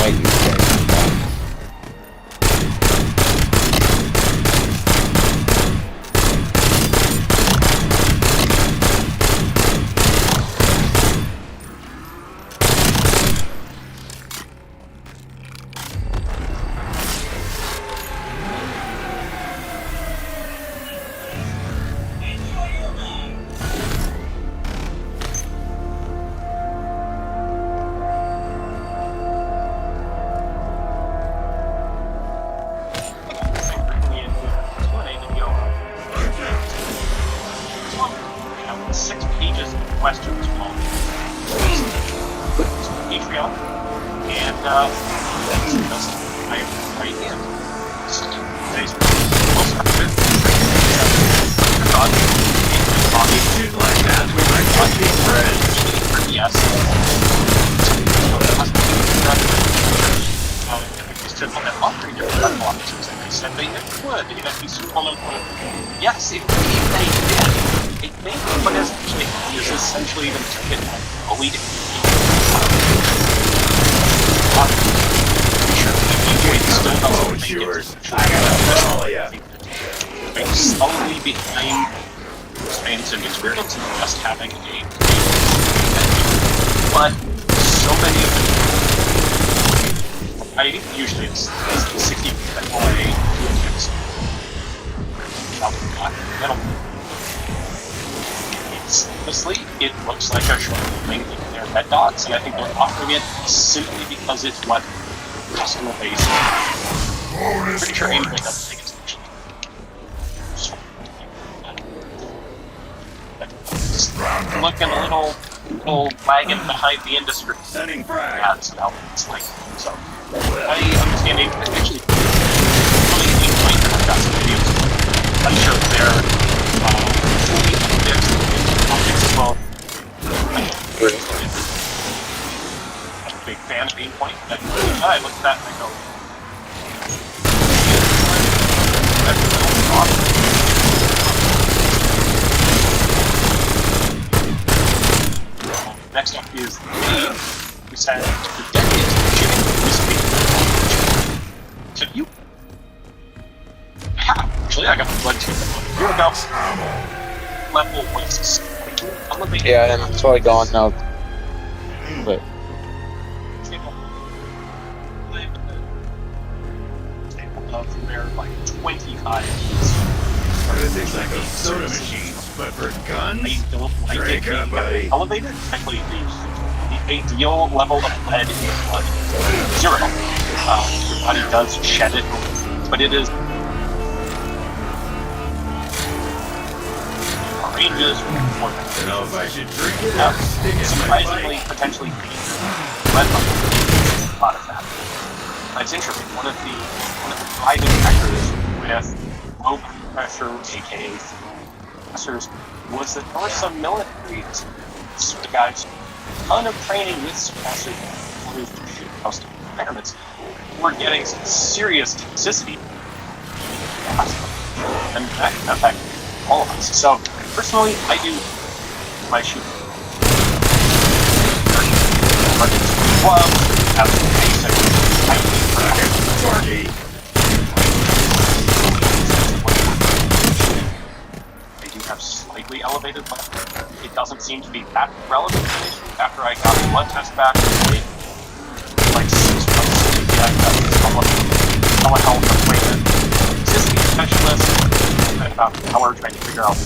Wait, you guys. questions from Patreon, and that's just right in. Today's Shit like that, we might just be friends. yes. They said they would, you know, be super local. Yes, if they did. It may be what is essentially the ticket of leading. I gotta follow ya. Slowly behind experience and experience and just having a but so many of them I usually it's 60% away honestly, it looks like a short thing in their red dots, and I think they're offering it simply because it's what customer base is. Pretty sure anybody doesn't think it's actually. Looking a little wagon behind the industry. Sending frag. Yeah, it's how it's like. So, I understand it. Actually, really enjoying the podcast videos. I'm sure they're fully indexed in objects as well. I'm a big fan of Aimpoint. And I look at that and I go, that's awesome. Next up is Lee, who said, for decades, Jimmy was to you. Actually, I got the blood too. You're about level wastes. Elevated. Yeah, and it's probably gone now. But of their like 25 Everything's like a soda machine, but for guns? I don't like Drink it up, being buddy. elevated. Actually, the ideal level of lead is like 0. Your body does shed it, but it is ranges I don't know if I should drink it or have stick it in my surprisingly bike. potentially lead level a lot of that. It's interesting. One of the driving factors with low pressure, aka suppressors, was that there were some military guys, ton of training with suppressors to shoot custom environments, were getting some serious toxicity, and that can affect all of us. So personally, I do my shooting. Gloves, has basic Sorry. they do have slightly elevated level. It doesn't seem to be that relevant to the issue. After I got the blood test back, it like 6 months to get someone health appointment, existing specialist, spent about an hour trying to figure out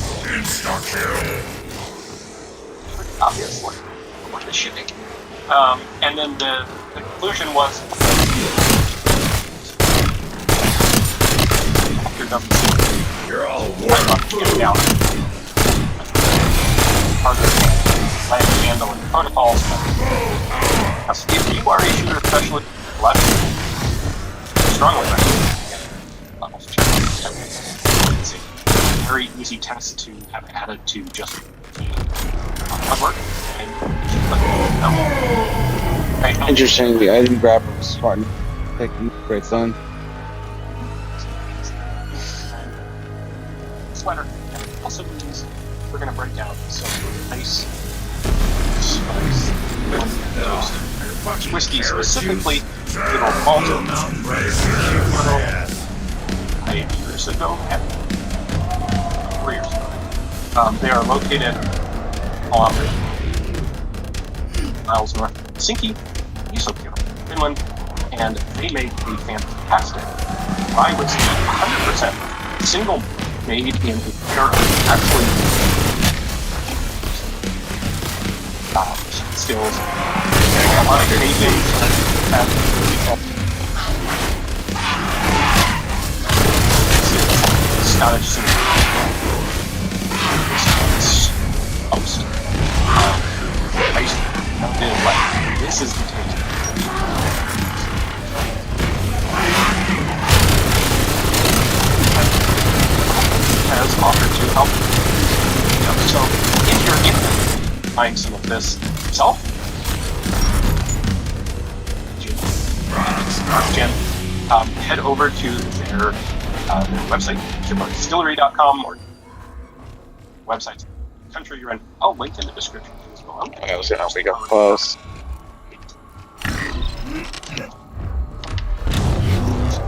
obviously what the shitting. And then the conclusion was doctor doesn't seem You're all quite much to get down. Harder to handle in protocols. But if you are issued a specialist blood, strongly recommend levels check. It's a very easy test to have added to just blood work. Interesting, the item grabber was Spartan. Taking great son. Sweater. And it also means we're going to break down some nice whiskey, specifically little malted. Years ago, 3 years ago. They are located on miles north of Helsinki, Iso, Finland, and they make a fantastic rye whiskey, 100% single made in a pair of actually stills. A lot of aging Scottish single. This is the taste. Has offered to help. So if you're interested in buying some of this yourself, head over to their website, distillery.com, or websites, country you're in. I'll link in the description as well. Okay, let's see how we got close.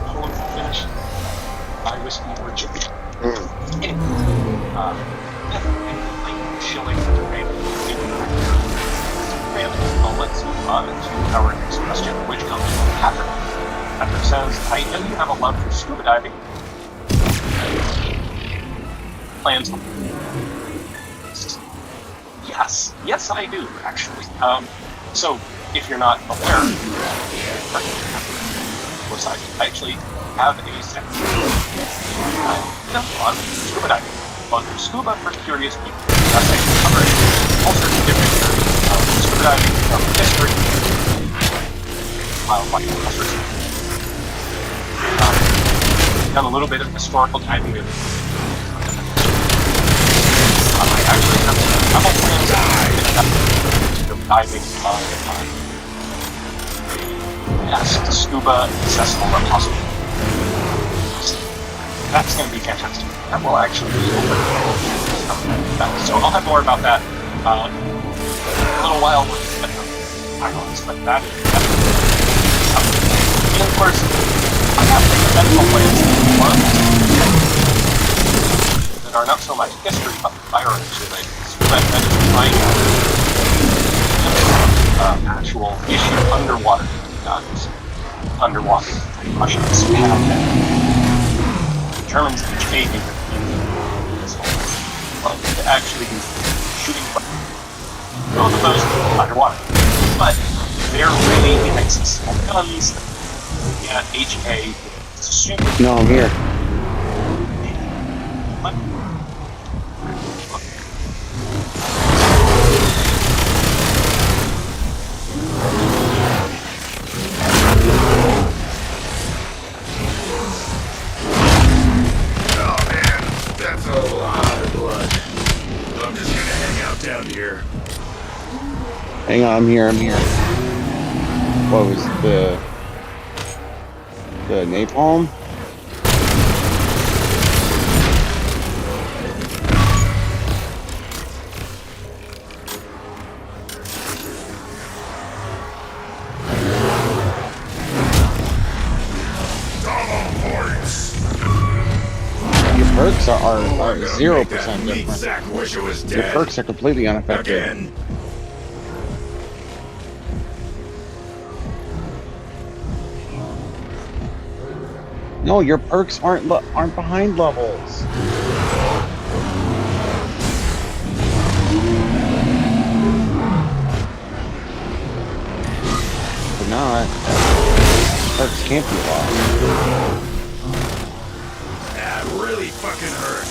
Poland finish. Rye whiskey or gin. Chilling let's move on to our next question, which comes from Patrick. Patrick says, I know you have a love for scuba diving. Plans? Yes, I do, actually. So, if you're not aware, I actually have a section on scuba diving. On Scuba for Curious People. That's actually covering all sorts of different areas of scuba diving, from history, wildlife, all sorts of things. Done a little bit of historical diving. I actually have a couple plans to go diving as scuba accessible and possible. That's going to be fantastic. That will actually be over. So I'll have more about that in a little while. But that is and of course, I have medical plans that are not so much history, but firearms related. But that is trying actual issue underwater guns. Underwater Russians have that. Germans and Canadians to actually be shooting both of those underwater. But they're really inaccessible guns. Yeah, HA super. No, I'm here. Hang on, I'm here. What was the napalm? Your perks are I'm gonna 0% make that meat different. sack wish it was Your dead. perks are completely unaffected. Again. No, your perks aren't behind levels. They're not. Perks can't be lost. That really fucking hurt.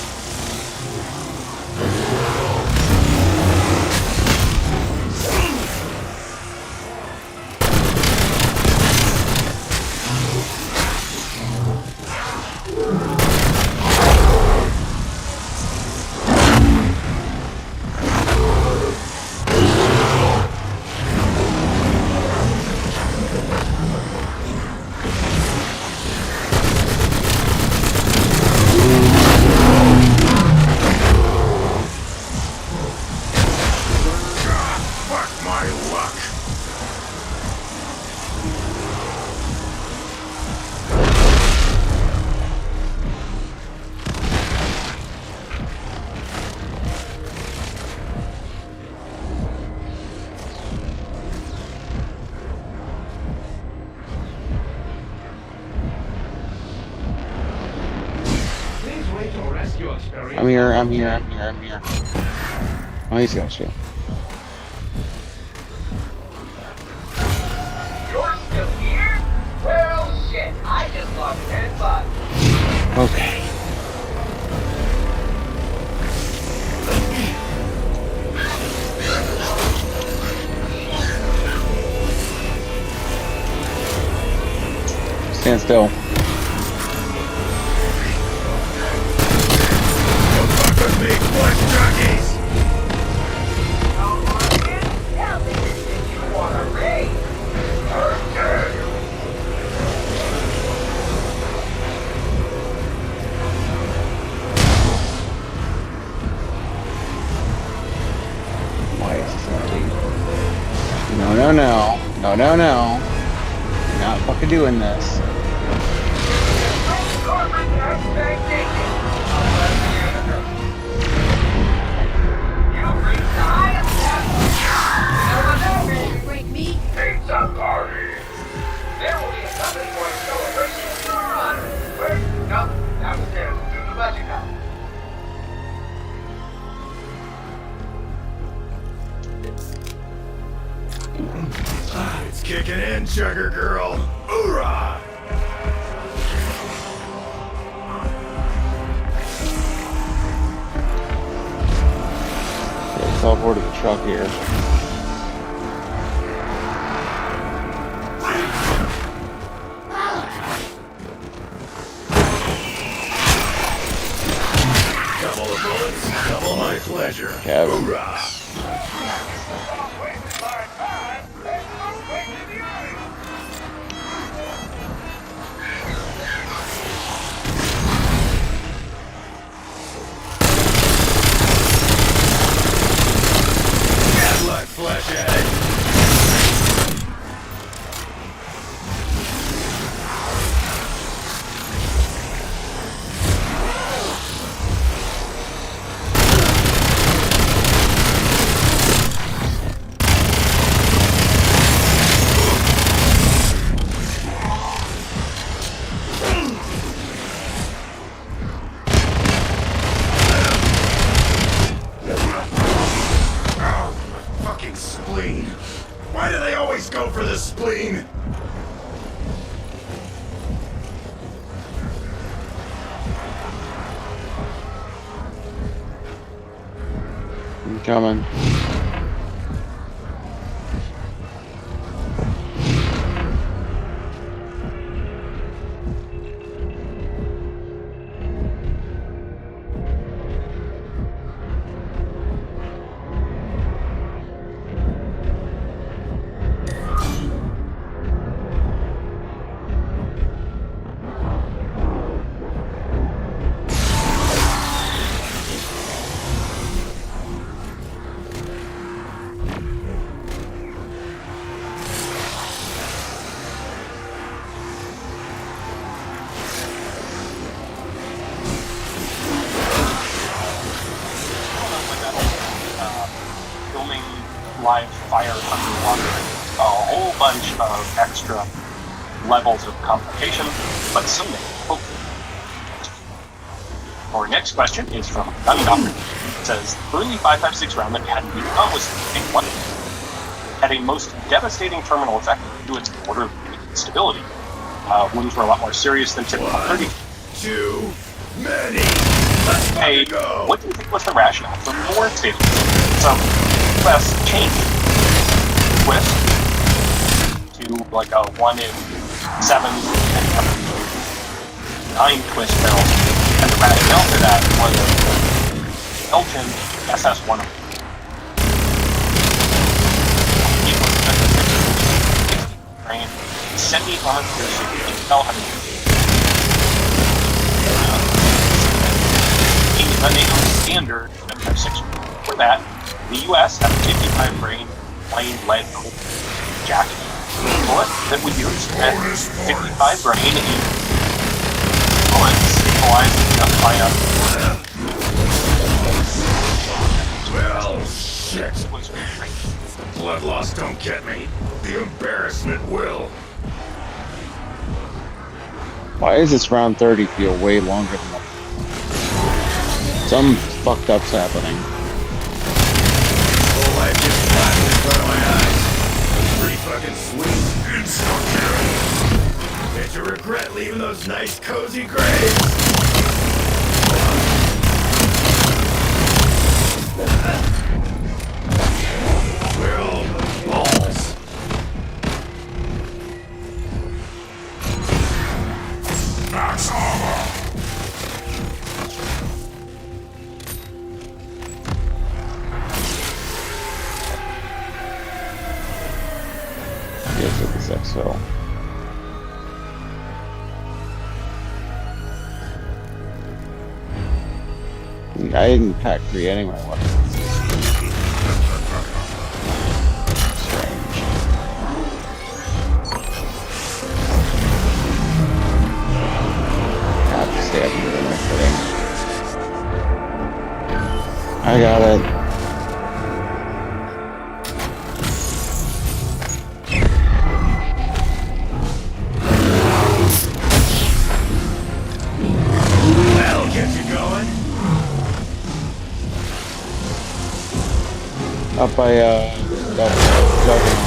Fuck my luck. I'm here. Oh, he's got you. You're still here? Well, shit. I just lost 10 bucks. Okay. Stand still. Fuck with me, flesh junkies. Tell me if you want a raise. Why is this empty? No. You're not fucking doing this. Corporate tax taken. You've reached the highest level. Break me. Pizza party. There will be a company-wide celebration in your honor. Wait, no, that was canceled due to budget cut. It's kicking in, sugar girl. Hoorah! Okay, teleport to the truck here. Double the bullets, double my pleasure. Cabin. Hoorah! Bad luck, flesh addict. Oh, my fucking spleen. Why do they always go for the spleen? I'm coming. live fire underwater, a whole bunch of extra levels of complication, but someday, hopefully. Our next question is from Gun Doctor. It says, early 5.56 round that had Vietnam was had a most devastating terminal effect due to its border instability. Wounds were a lot more serious than typical 30. Too many. Let's Hey, fucking go. what do you think was the rationale for more stabilization? So, US changed twist to like a 1 in 7 and 9 twist barrel, and the rationale for that was Belgian SS-1. It was just a 60 grain, semi-armed piercing, intel having a NATO standard M56. For that, the US had a 55 grain plain lead jacket bullet that we used at 55 grain in bullets stabilized just by a Well, shit. was great. Blood loss don't get me. The embarrassment will. Why does this round 30 feel way longer than what? Some fucked up's happening. Whole life just flashed in front of my eyes. Pretty fucking sweet. Bet you regret leaving those nice cozy graves. Well, balls. Max armor. Yes, it's XL. I didn't pack 3 anyway. What? Strange. Have to stay up here in my footing. I got it. That'll get you going. Up by Juggernaut.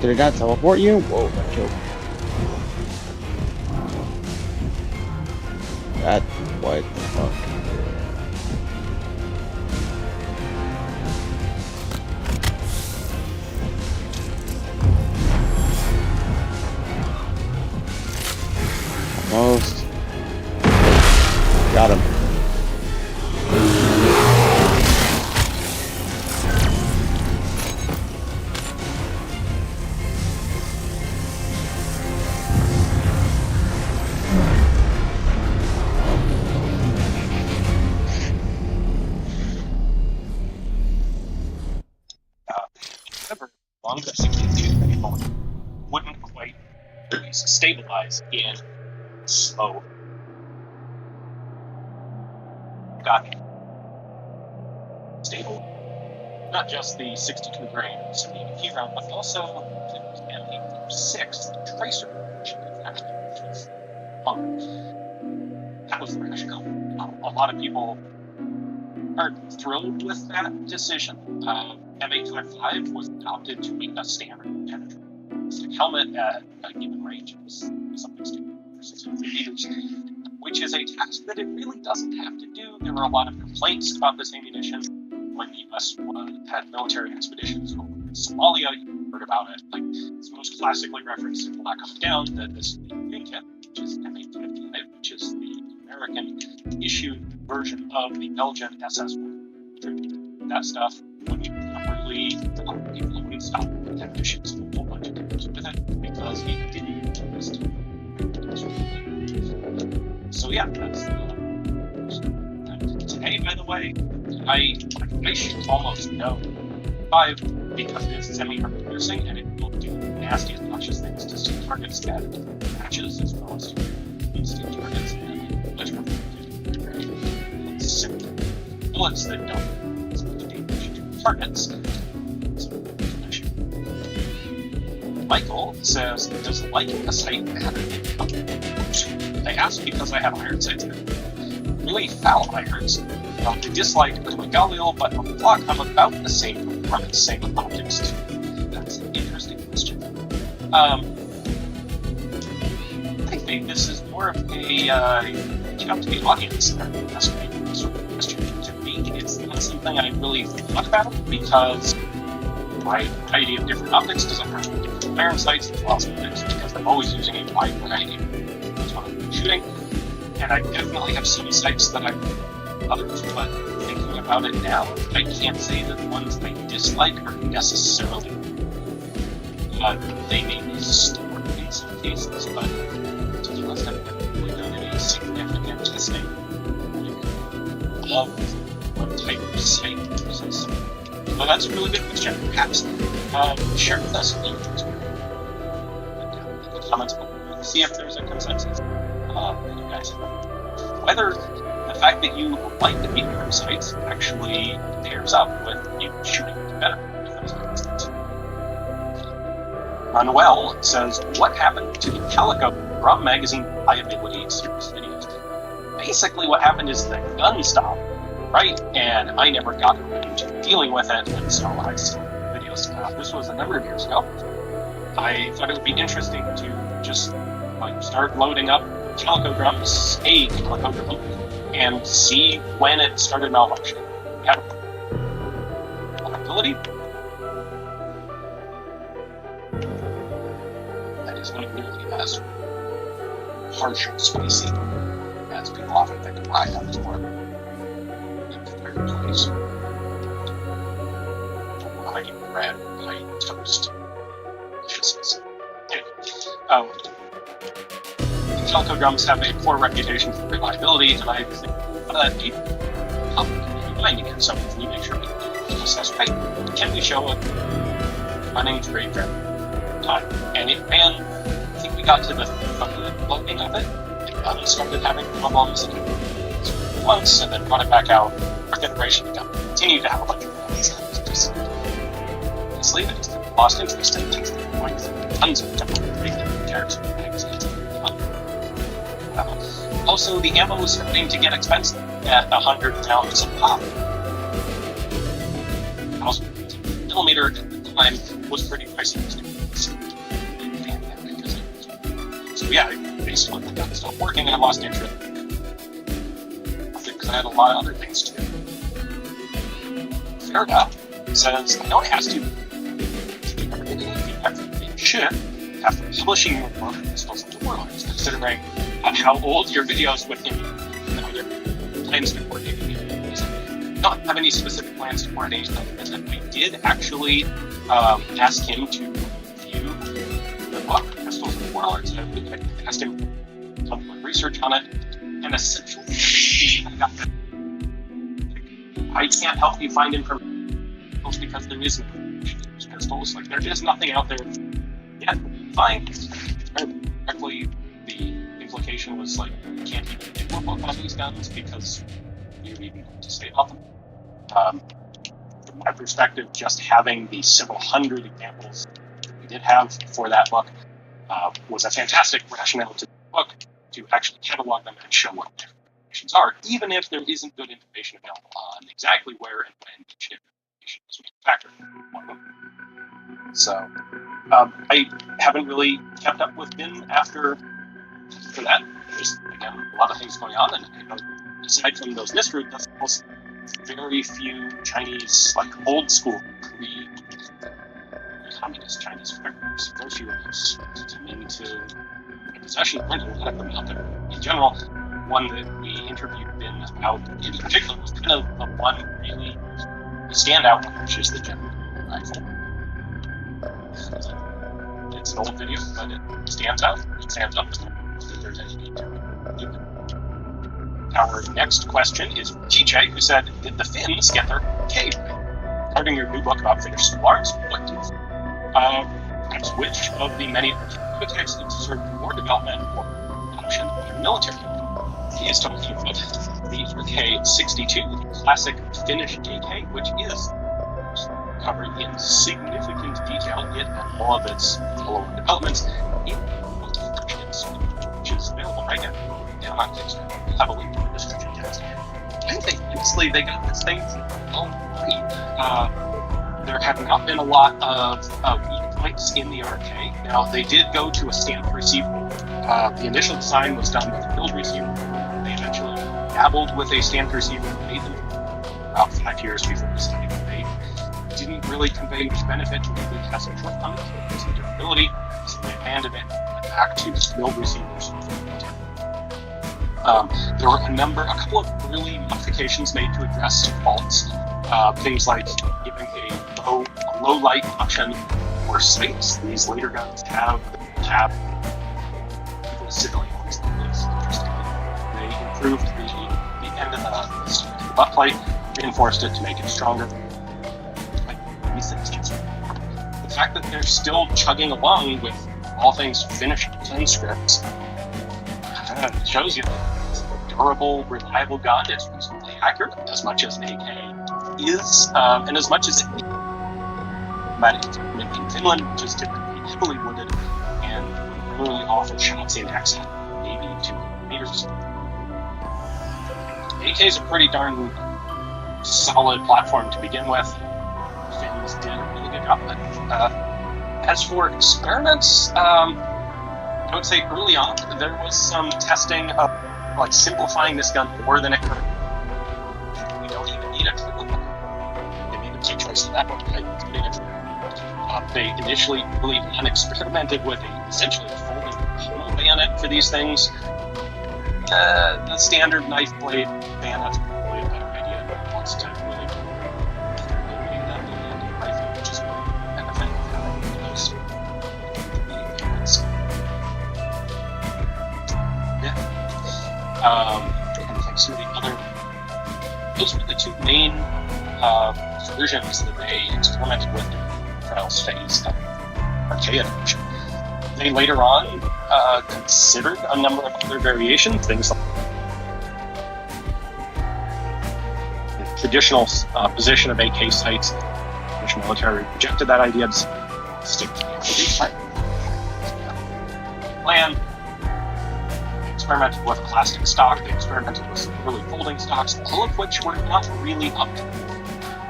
Did it not teleport you? Whoa, that killed me. That, what the fuck? Almost. Got him. However, long as 62 people wouldn't quite stabilize in slow. Got stable. Not just the 62 grain CDP round, but also the M846 tracer, which was fun. That was the rationale. A lot of people aren't thrilled with that decision. M855 was adopted to make a standard penetrating helmet at a given range. It was something stupid for 600 meters, which is a task that it really doesn't have to do. There were a lot of complaints about this ammunition when the US had military expeditions over Somalia. You heard about it. Like, it's most classically referenced in Black Ops Down, that this new kit, which is M855, which is the American issued version of the Belgian SS-1. That stuff would be properly developed. People would stop technicians a whole bunch of damage with it because it didn't exist. So yeah, that's today, by the way, I should almost know 5 because it is semi-armor piercing and it will do nasty obnoxious things to steam targets at matches as well as to steam targets and much more. bullets that don't damage targets. Michael says, does liking a site matter? I ask because I have iron sights, really foul irons. I dislike my Galil, but on the block I'm about the same from the same optics too. That's an interesting question. I think this is more of a reach out to the audience that asked me sort of question to me. It's not something I really thought about because my variety of different optics doesn't have different iron sights as well as optics because I'm always using a wide variety of shooting. And I definitely have some sights that I others, but thinking about it now, I can't say that the ones I dislike are necessarily they may be stored in some cases, but to be honest, I haven't really done any significant testing of what type of sight this is. So that's a really good question. Perhaps share with us in the comments below. See if there's a consensus that you guys have. Whether the fact that you like the medium sights actually pairs up with you shooting better with those kind of sights. Manuel says, what happened to the Calico Drum Magazine Liability series videos? Basically what happened is the gun stopped, right? And I never got around to dealing with it, and so I stopped the videos. This was a number of years ago. I thought it would be interesting to just start loading up Calico drums, a Calico drum, and see when it started malfunctioning. Yeah. Liability. That is not nearly as harsh and spicy as people often think of rye out as more compared to place. High bread, high toast. Deliciousness. Anyway, Calico drums have a poor reputation for reliability, and I think that people are finding it. So we make sure we assess, right, can we show a running trade fair time? And it ran, I think we got to the loading of it, and started having problems once, and then brought it back out. First iteration, we continued to have a bunch of problems. Just leave it, just lost interest in things that were going through tons of different characters and magazines. Also, the ammo was starting to get expensive at 100 pounds a pop. 1,000mm at the time was pretty pricey. So yeah, I basically got to stop working and I lost interest. Because I had a lot of other things to do. Ferda says, I know it has to do everything you should after publishing your work as opposed to warlords, considering how old your videos with him and other plans to coordinate not have any specific plans to coordinate other than that we did actually ask him to review the book Pistols and Warlords, and I asked him some research on it, and essentially I can't help you find information because there is no pistols. Like, there is nothing out there yet. Fine. Directly, the implication was like, you can't even get more book on these guns because you even to say about them. From my perspective, just having the several hundred examples that we did have for that book was a fantastic rationale to the book to actually catalog them and show what their informations are, even if there isn't good information available on exactly where and when each information was manufactured. So I haven't really kept up with him after that. There's, again, a lot of things going on, and aside from those NIST that's very few Chinese, like old school pre-communist Chinese figures. Very few of those come into possession. There aren't a lot of them out there in general. One that we interviewed Ben about in particular was kind of the one really standout one, which is the General rifle. It's an old video, but it stands out. It stands up. There's any need to do it. Our next question is from TJ, who said, did the Finns get their K right? Regarding your new book about Finnish school arts, what do you think? Perhaps which of the many archetypes that deserve more development or production of your military? He is talking about the RK-62, the classic Finnish AK, which is covered in significant detail, it and all of its follow-on developments, in versions, which is available right now down on Kickstarter. We'll have a link to the description text. I think, honestly, they got this thing all right. There have not been a lot of weak points in the RK. Now, they did go to a stamped receiver. The initial design was done with a build receiver. They eventually dabbled with a stamped receiver and made them about 5 years before deciding they didn't really convey much benefit, and it has some shortcomings with some durability, so they abandoned it and went back to build receivers. There were a couple of early modifications made to address faults. Things like giving a low light option for sights. These later guns have civilian lights. They improved the end of the butt plate, reinforced it to make it stronger. The fact that they're still chugging along with all things finished 10 scripts shows you that it's a durable, reliable gun. It's reasonably accurate, as much as an AK is, and as much as it is. But in Finland, which is typically heavily wooded and really awful shots in excess, maybe 200 meters. AK is a pretty darn solid platform to begin with. Finns did a really good job. But as for experiments, I would say early on there was some testing of like simplifying this gun more than it could. We don't even need a triple gun. They made a big choice of that one. They initially really experimented with essentially a folding pommel bayonet for these things. The standard knife blade bayonet is probably a better idea. It wants to really eliminate that landing rifle, which is really benefiting from those leading bayonets. And like some of the other, those were the two main versions that they experimented with in the trials phase of RK edition. They later on considered a number of other variations, things like the traditional position of AK sights. The British military rejected that idea to stick to the sight plan. They experimented with plastic stock, they experimented with some early folding stocks, all of which were not really up to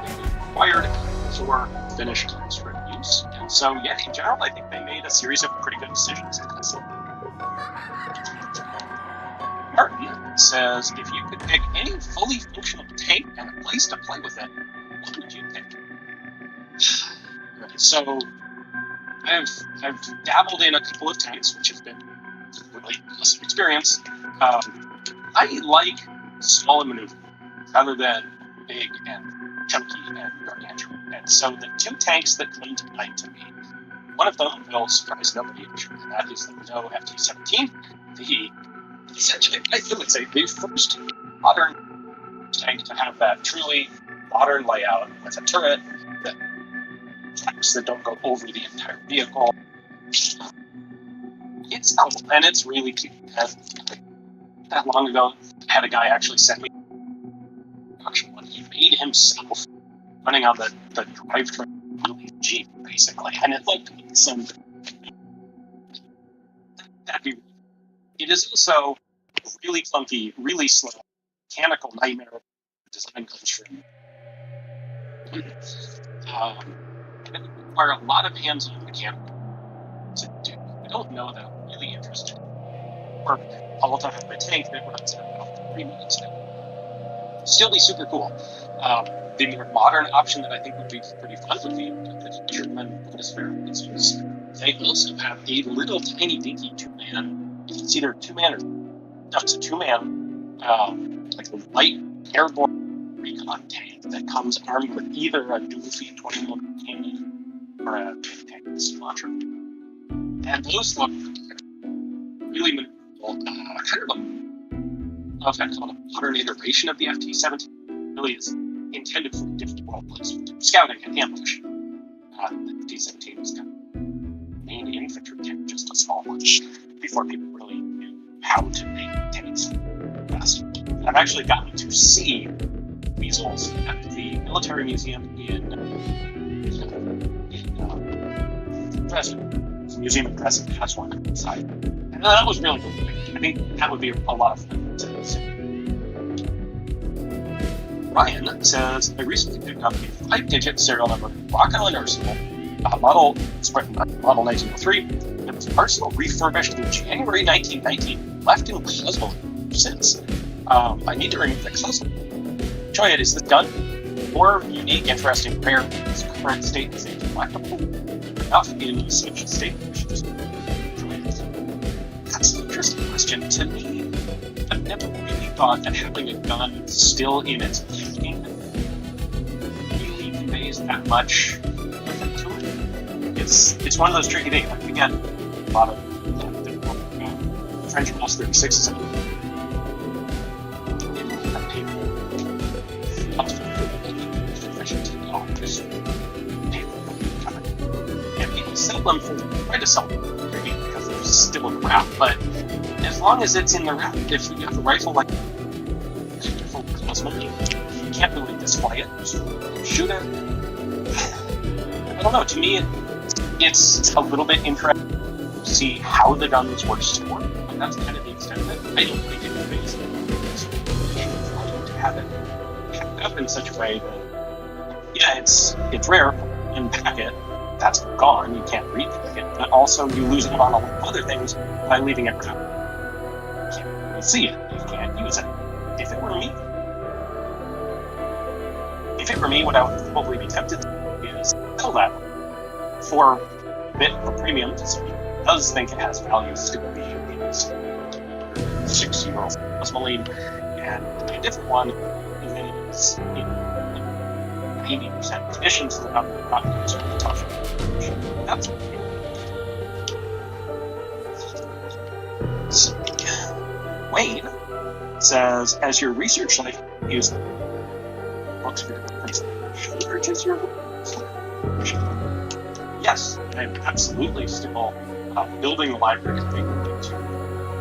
they were required for finished script use. And so, yeah, in general, I think they made a series of pretty good decisions. Martin says, if you could pick any fully functional tank and a place to play with it, what would you pick? So, I've dabbled in a couple of tanks, which have been really awesome experience. I like small and maneuver rather than big and chunky and gargantuan. And so the two tanks that come to mind to me, one of them will surprise nobody, I'm sure, and that is the Renault FT-17. Essentially, I would say the first modern tank to have that truly modern layout with a turret that tracks that don't go over the entire vehicle. It's cool, and it's really cute. And that long ago, I had a guy actually send me one he made himself, running on the drivetrain of the Jeep, basically, and it looked some. It is also really clunky, really slow, mechanical nightmare design construction. It would require a lot of hands-on mechanical to do. I don't know that I'm really interested. Or I'll have a tank that runs at about 3 minutes now. Still be super cool. The more modern option that I think would be pretty fun would be the German Bundeswehr pistols. They also have a little tiny dinky two-man, it's either two-man or no, it's a two-man, like a light airborne recon tank that comes armed with either a dual feed 20mm cannon or a tank launcher. And those look really maneuverable, kind of a modern iteration of the FT-17. Really is intended for different roles, scouting and ambush. The FT-17 was kind of main infantry tank, just a small one, before people really knew how to make tanks. past. I've actually gotten to see weasels at the military museum in Dresden. The museum in Dresden has one inside. And that was really cool. I think that would be a lot of fun to see. Ryan says, I recently picked up a 5-digit serial number Rock Island Arsenal, model 1903, and was Arsenal refurbished in January 1919, left in Cosmo since. I need to remove the Cosmo. Enjoy it. Is this gun more unique, interesting, rare in its current state is collectible enough in such a state? That's an interesting question. To me, I've never really thought that having a gun still in its packaging really conveys that much to it. It's one of those tricky things. Like, again, a lot of French Pulse 36s and people sell them try to sell them because they're still in the wrap, but as long as it's in the wrap, if you have a rifle like full Cosmo, you can't really display it, just shoot it. I don't know, to me it's a little bit interesting to see how the guns were stored, but that's kind of the extent of it. I don't think it conveys to have it packed up in such a way that, yeah, it's rare in packet, that's gone, you can't repack it, but also you lose out on a lot of other things by leaving it wrapped. You can't really see it, you can't use it. If it were me, what I would probably be tempted to do is sell that for a bit of a premium, so he does think it has value still being in this 6-year-old Cosmoline, and a different one is in 80% condition, so that I'm not using the tough. That's okay. Wayne says, as your research life use books for research is your yes, I'm absolutely still building a library to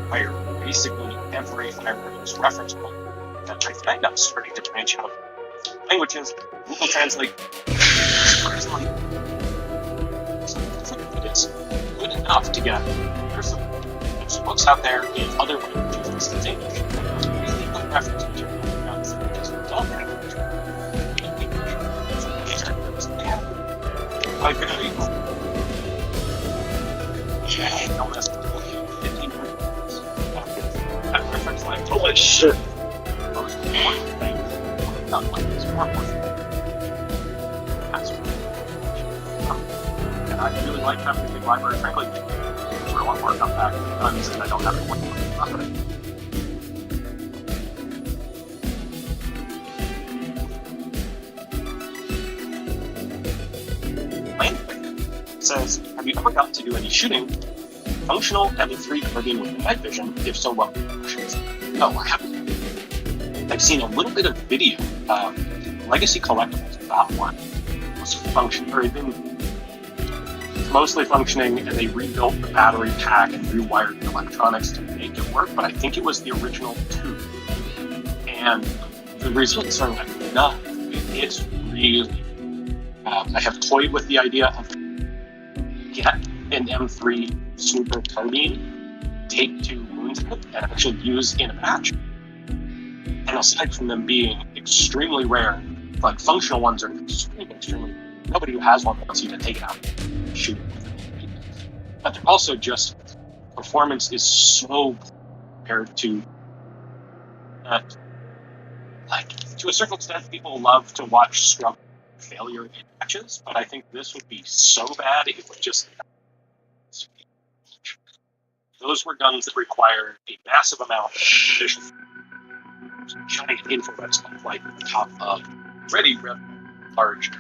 acquire basically every firearms reference book that I find. I'm starting to branch out languages, Google Translate. Personally, it is good enough to get. There's some books out there in other languages besides English. There's really good reference material for guns that just don't have English. Quite good at equal. Yeah, don't mess with 1500. That reference line. Holy shit. Most important thing. Not like this more important. And I really like having a big library, frankly. I want more compact guns and I don't have to worry about it. Says, have you ever gotten to do any shooting? Functional M3 carbine with night vision? If so, what options? No, I haven't. I've seen a little bit of video. Legacy Collectibles, that one was functioning, or been mostly functioning, and they rebuilt the battery pack and rewired the electronics to make it work, but I think it was the original 2. And the results are like, no, it's really, I have toyed with the idea of get an M3 Super carbine, take to Moonsmith, and actually use in a match. And aside from them being extremely rare, like functional ones are extremely. Nobody who has one wants you to take it out and shoot it with it. But they're also just performance is so compared to like to a certain extent, people love to watch struggle failure in matches, but I think this would be so bad it would just. Those were guns that required a massive amount of precision. Giant infrared stuff like the top of ready large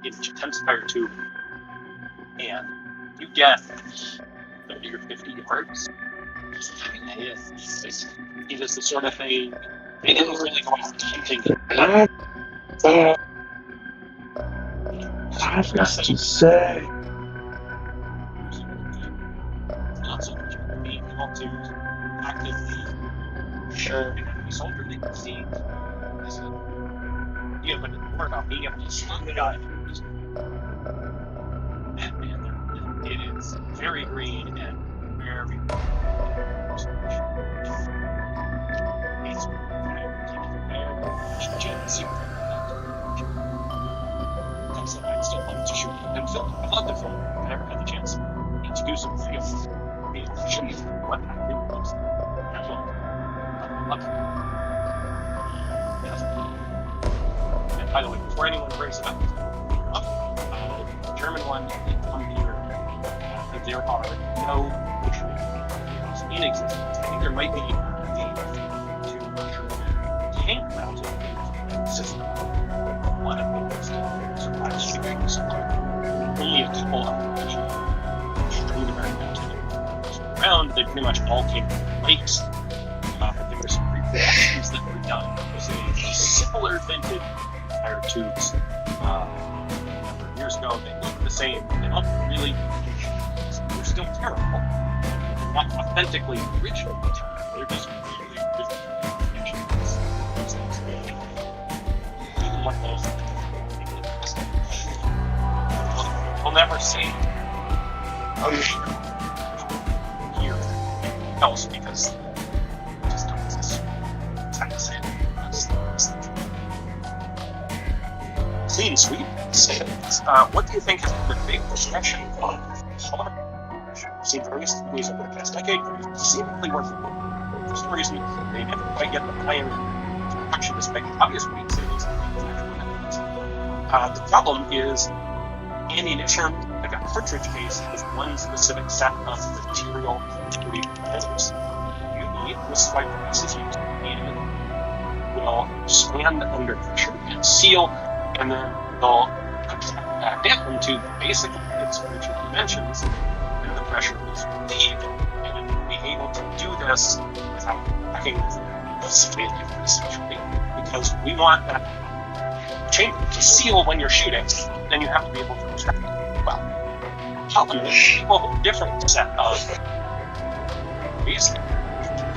intensifier tube, and you get 30 or 50 yards. It is the sort of thing they didn't really go out hunting. I've got to say. Not so much being able to actively and every soldier that you see is but it's more about being able to slow the eye. And it is very green and very. It's I'd still love to shoot and film. I love the film. I never had the chance to do some video. Being able to show you what I really looks like. I love it. And by the way, before anyone brings it up, the German one, there are no pictures in existence. I think there might be a tank mounted system. One of those surprise shootings. Only a couple of around, they pretty much all came from lakes. There were some reproductions that were done. It was a similar vintage fire tubes a number of years ago. They look the same. They look really, they're still terrible. They're not authentically original. They're just really different. Even like those. We'll never see here else because it just don't exist. It's not the same. Clean sweep. What do you think has been the big restriction on solar? We've seen various studies over the past decade seemingly working. For some reason, they never quite get the plan production despite the obvious reasons. The problem is ammunition, like a cartridge case, has one specific set of material requirements. You need, this is why prices used will expand under pressure and seal, and then they'll contract back down to basically its original dimensions, and the pressure is relieved, and it will be able to do this without wrecking the civilian, essentially, because we want that chamber to seal when you're shooting, then you have to be able to extract it well. Problem is, a whole different set of reasons,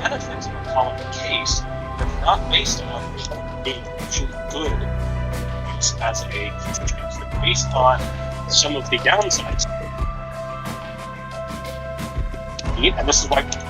benefits of calling a case that are not based on being actually good use as a cartridge case. They're based on some of the downsides. And this is why the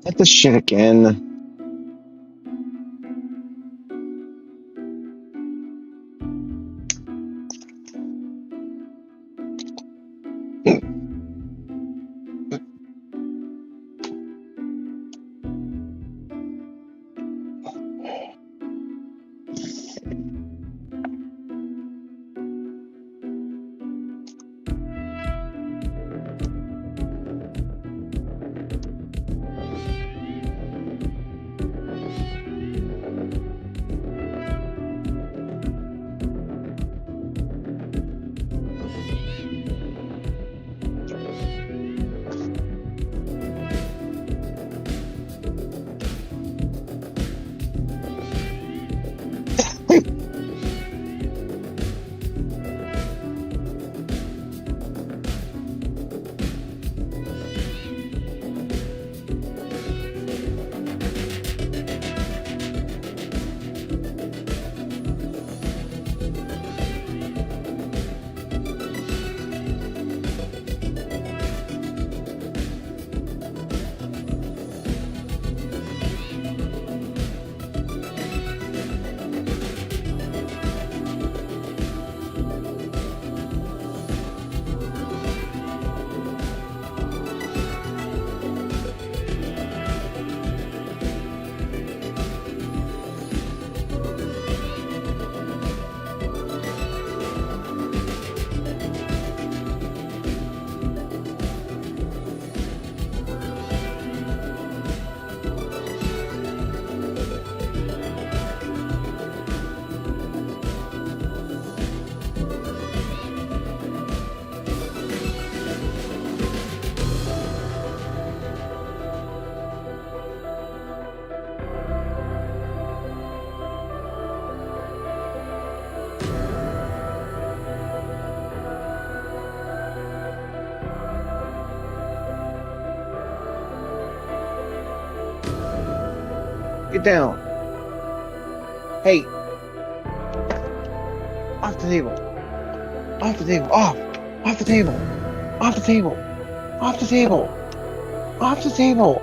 Not this shit again. Get down. Hey. Off the table. Off the table. Off. Off the table. Off the table. Off the table. Off the table.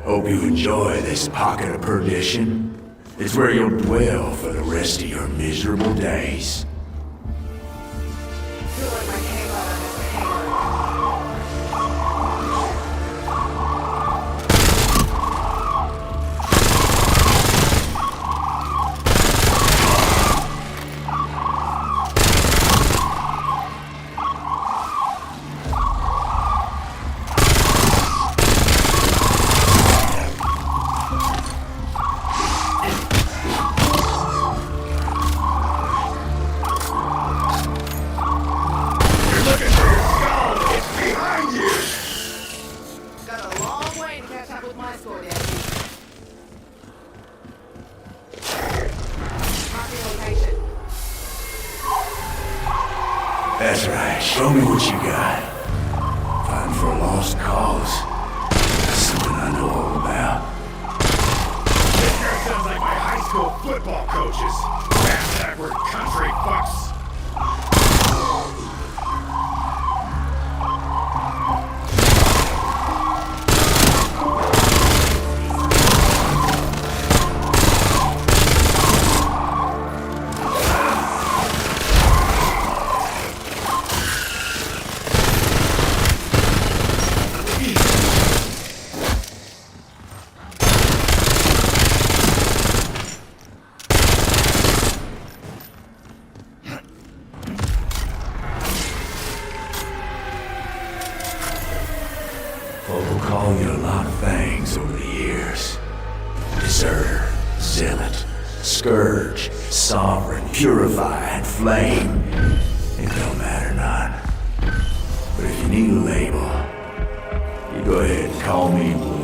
Hope you enjoy this pocket of perdition. It's where you'll dwell for the rest of your miserable days. That's right, show me what you got. Fighting for a lost cause. That's something I know all about. This guy sounds like my high school football coaches. Backward country fucks. Folk will call you a lot of things over the years. Deserter, zealot, scourge, sovereign, purified, flame. It don't matter none. But if you need a label, you go ahead and call me Warden.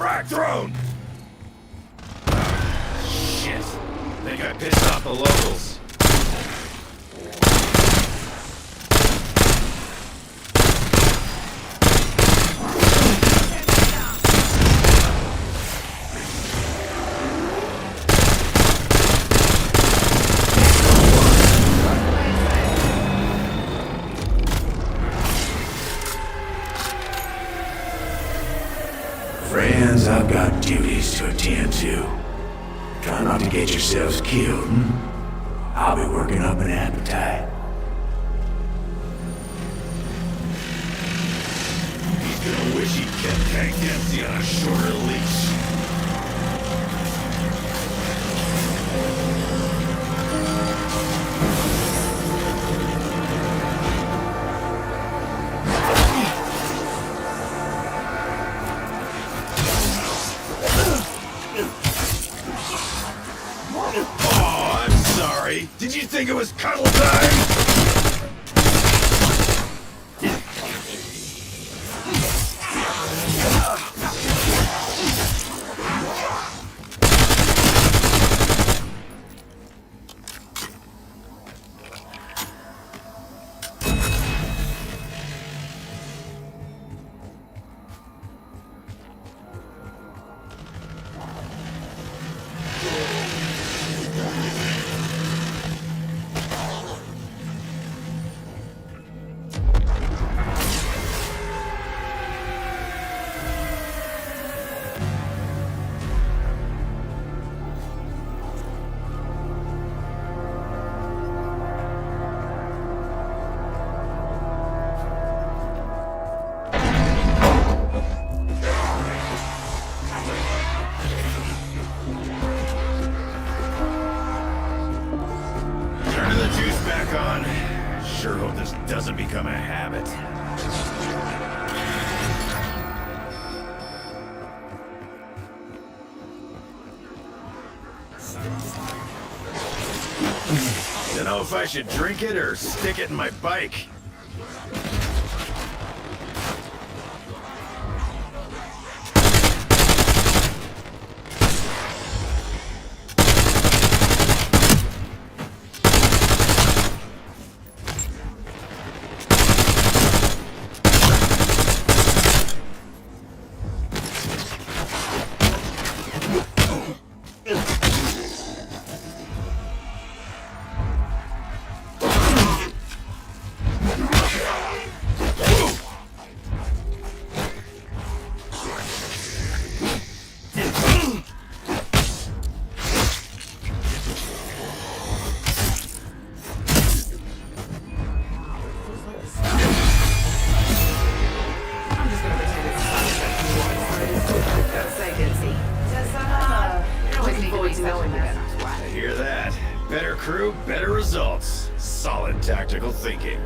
Frag thrown! Shit. Think I pissed off the locals. Friends, I've got duties to attend to. Try not to get yourselves killed, I'll be working up an appetite. He's gonna wish he'd kept Tank Dempsey on a shorter leash. Oh, I'm sorry. Did you think it was cuddle time? Turning the juice back on. Sure hope this doesn't become a habit. Don't know if I should drink it or stick it in my bike. I hear that. Better crew, better results. Solid tactical thinking.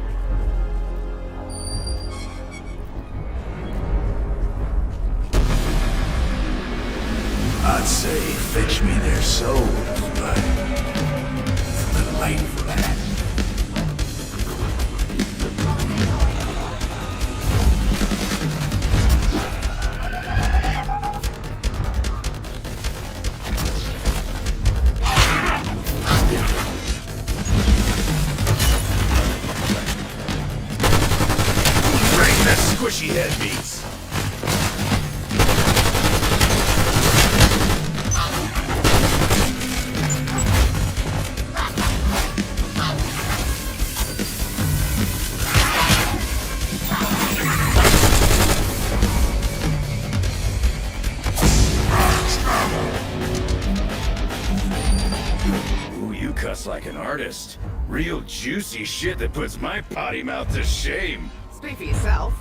I'd say fetch me their souls, but it's a little late for that. Bring the squishy head beats. Ooh, you cuss like an artist. Real juicy shit that puts my potty mouth to shame. Speak for yourself.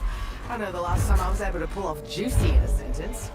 I know the last time I was able to pull off juicy in a sentence.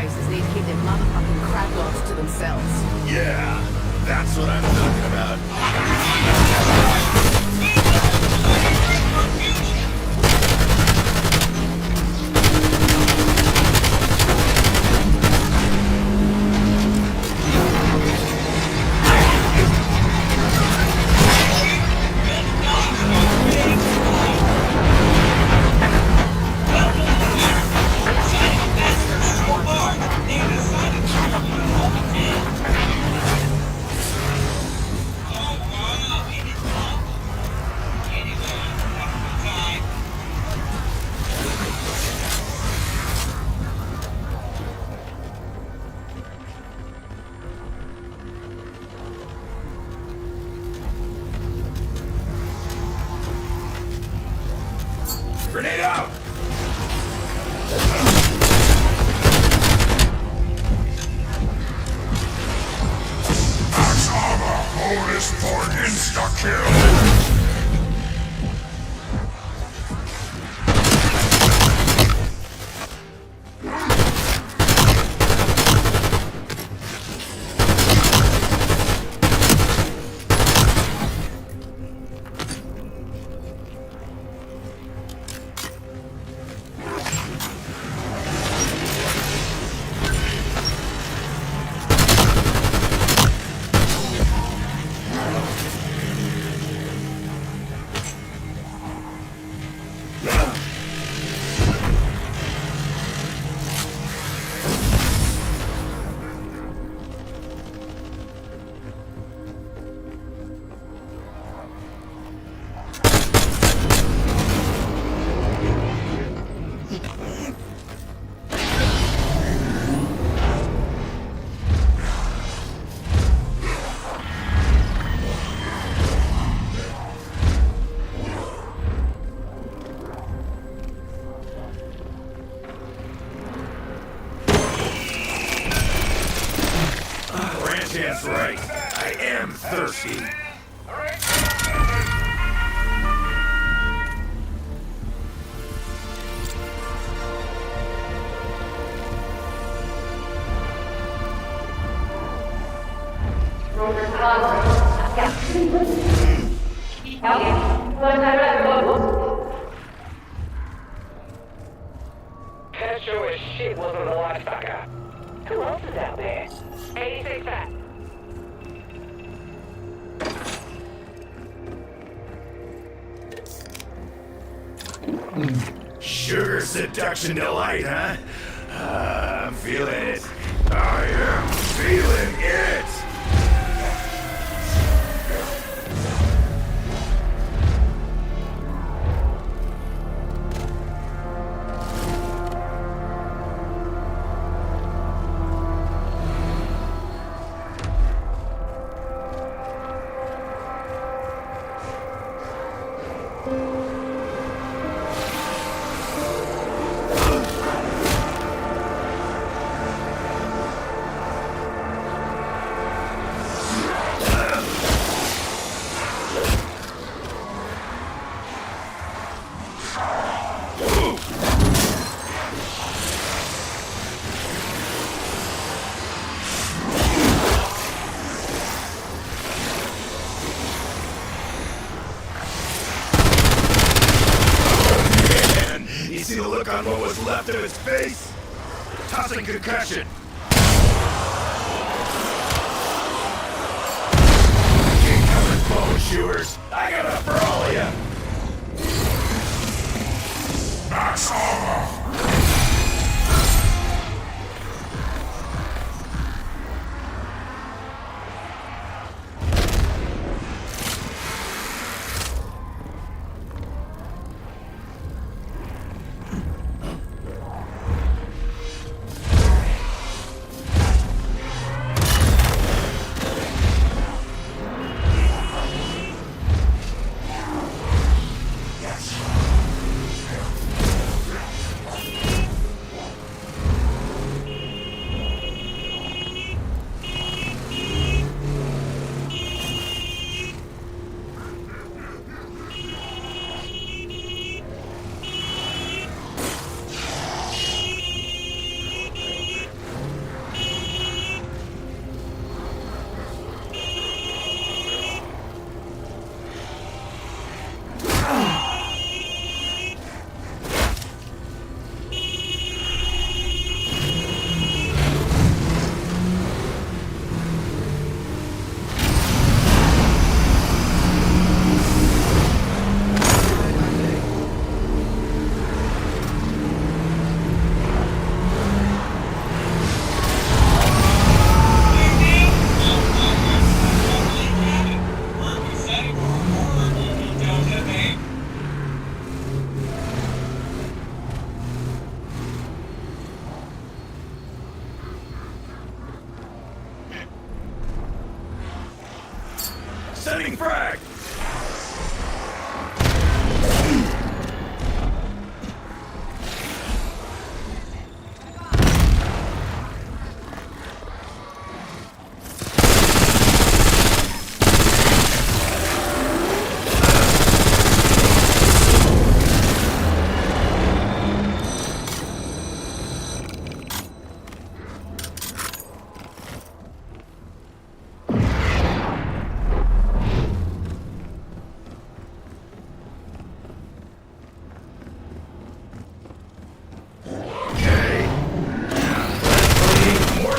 places need to keep their motherfucking crab dogs to themselves. Yeah, that's what I'm talking about. Grenade out! Max armor, bonus for insta-kill! Chance right. I am thirsty. That sure as shit wasn't a light sucker. Who else is out there? 86 Fat. Sugar seduction delight, huh? I'm feeling it. I am feeling it! See the look on what was left of his face? Tossing concussion. Incoming bone shooters. I got up for all of you. Max armor. Stunning frag!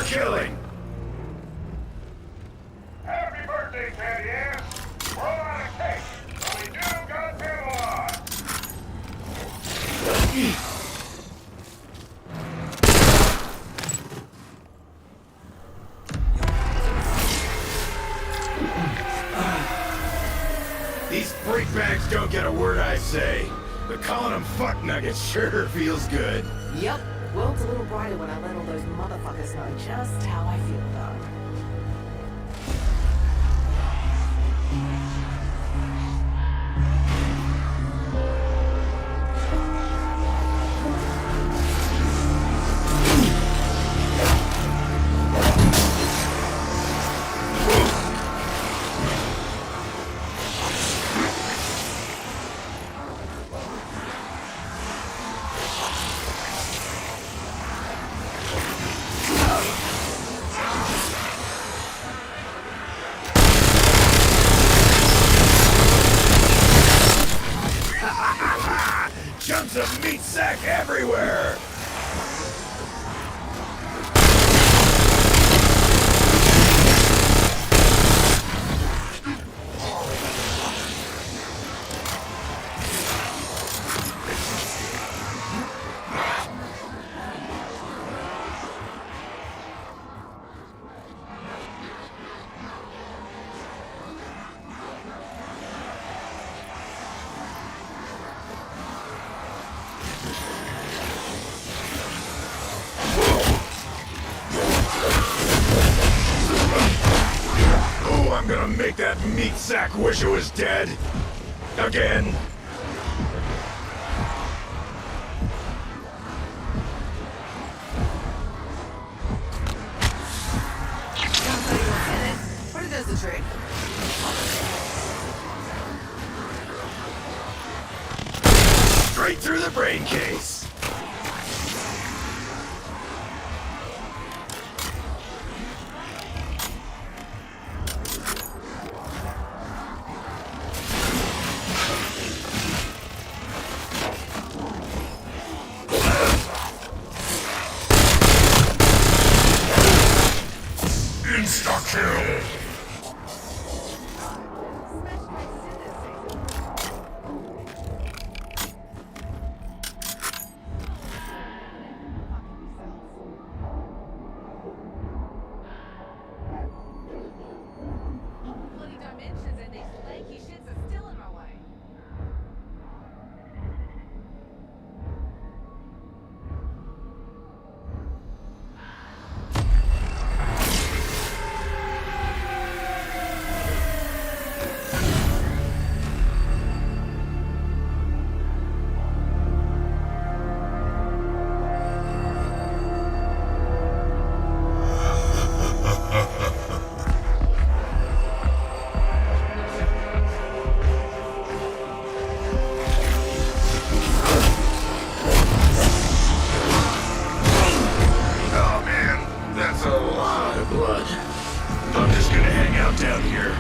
Killing! Happy birthday, Candy Ass! We're all out of cake, but we do got Pamela! These freak bags don't get a word I say, but calling them fuck nuggets sure feels good. Yup. World's a little brighter when I let all those motherfuckers know just how I feel, though. Chunks of meat sack everywhere! I'm gonna make that meat sack wish it was dead. Again. But it does the trick. Straight through the brain case. Insta-kill! Bloody dimensions and these lanky shits are still in my way. Down here.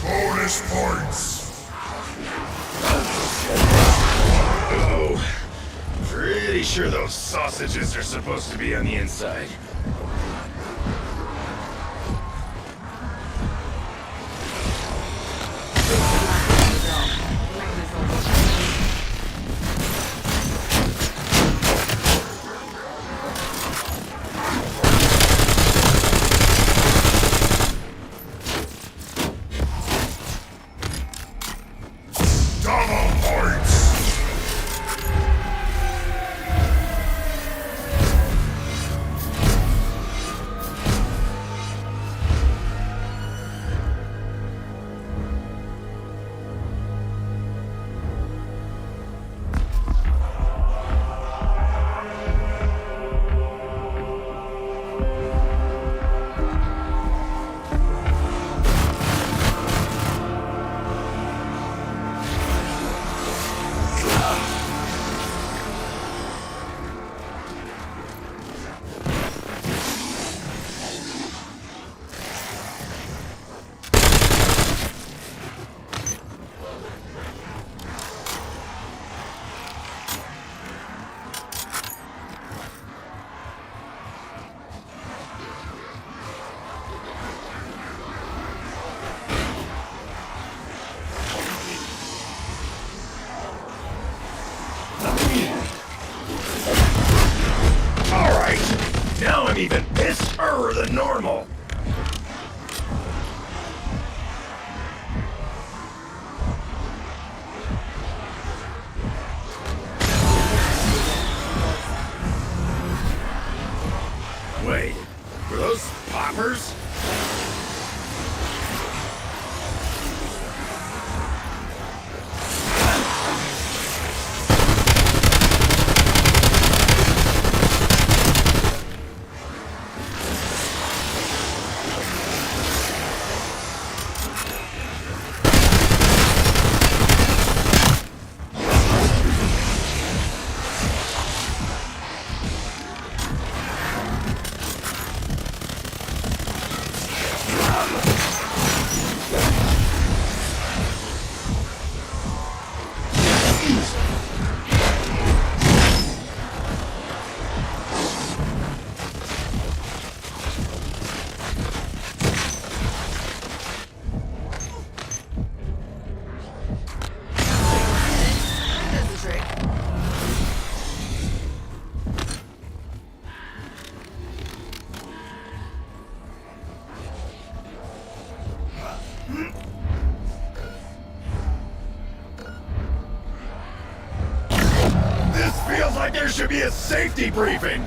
Bonus points. Oh, pretty sure those sausages are supposed to be on the inside. Double points. Alright, now I'm even pisser than normal. Wait, were those poppers? That's the trick. This feels like there should be a safety briefing.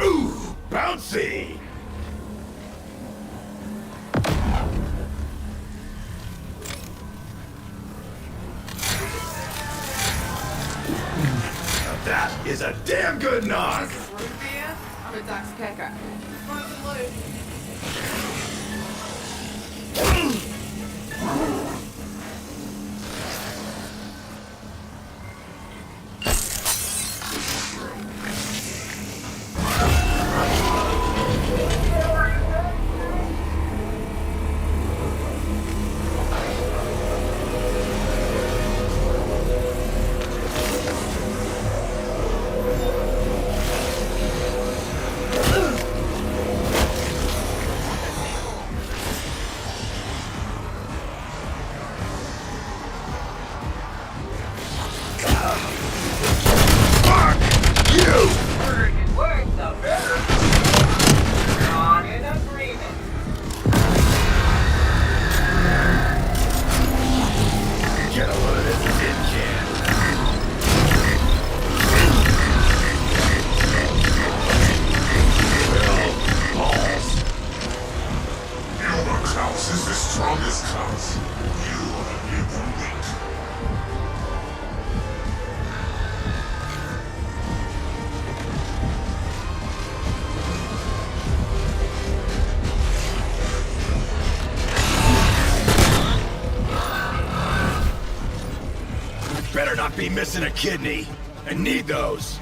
Ooh, bouncy. Now that is a damn good knock. This is root beer. I'm a Dax Kecker. Find some loot. not be missing a kidney. I need those.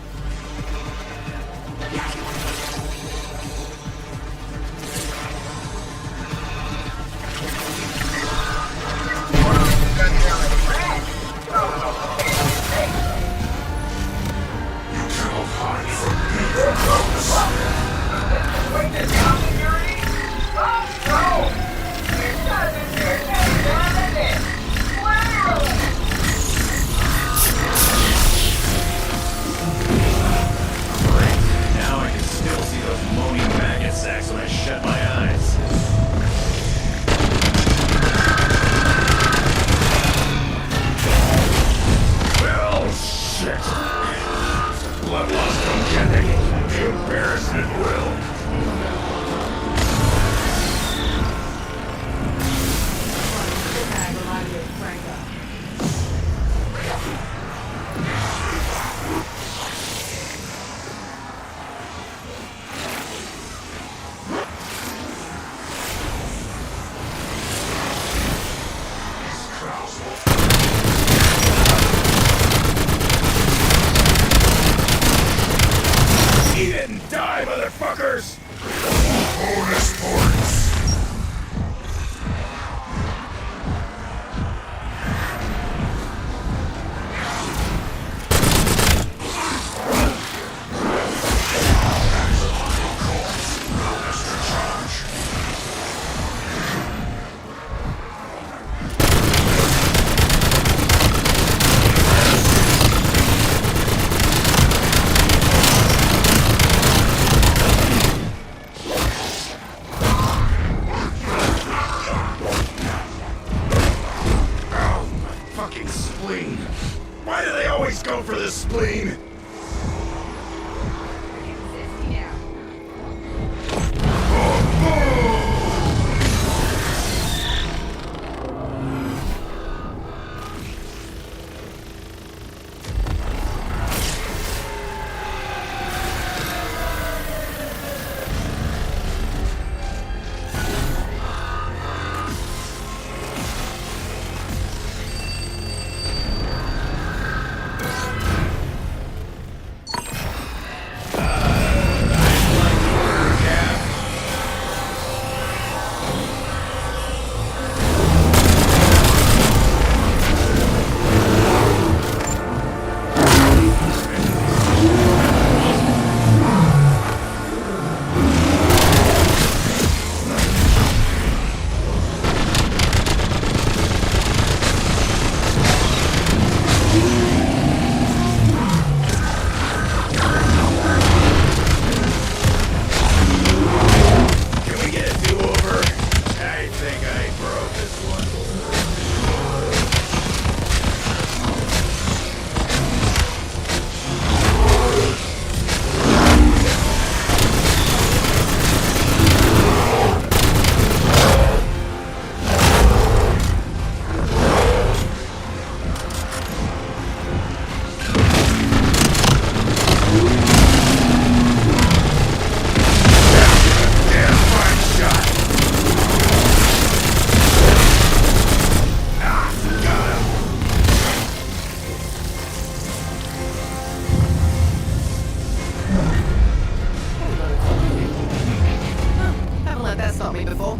Now I can still see those moaning maggot sacks when I shut my eyes. Well, shit. Blood loss don't get any. The embarrassment will. Bag reminded me of Franco. Eat it and die, motherfuckers! Bonus points! Fucking spleen. Why do they always go for the spleen? Can we get a do-over? I think I broke this one. Damn fine shot! Ah, got him! Haven't let that stop me before.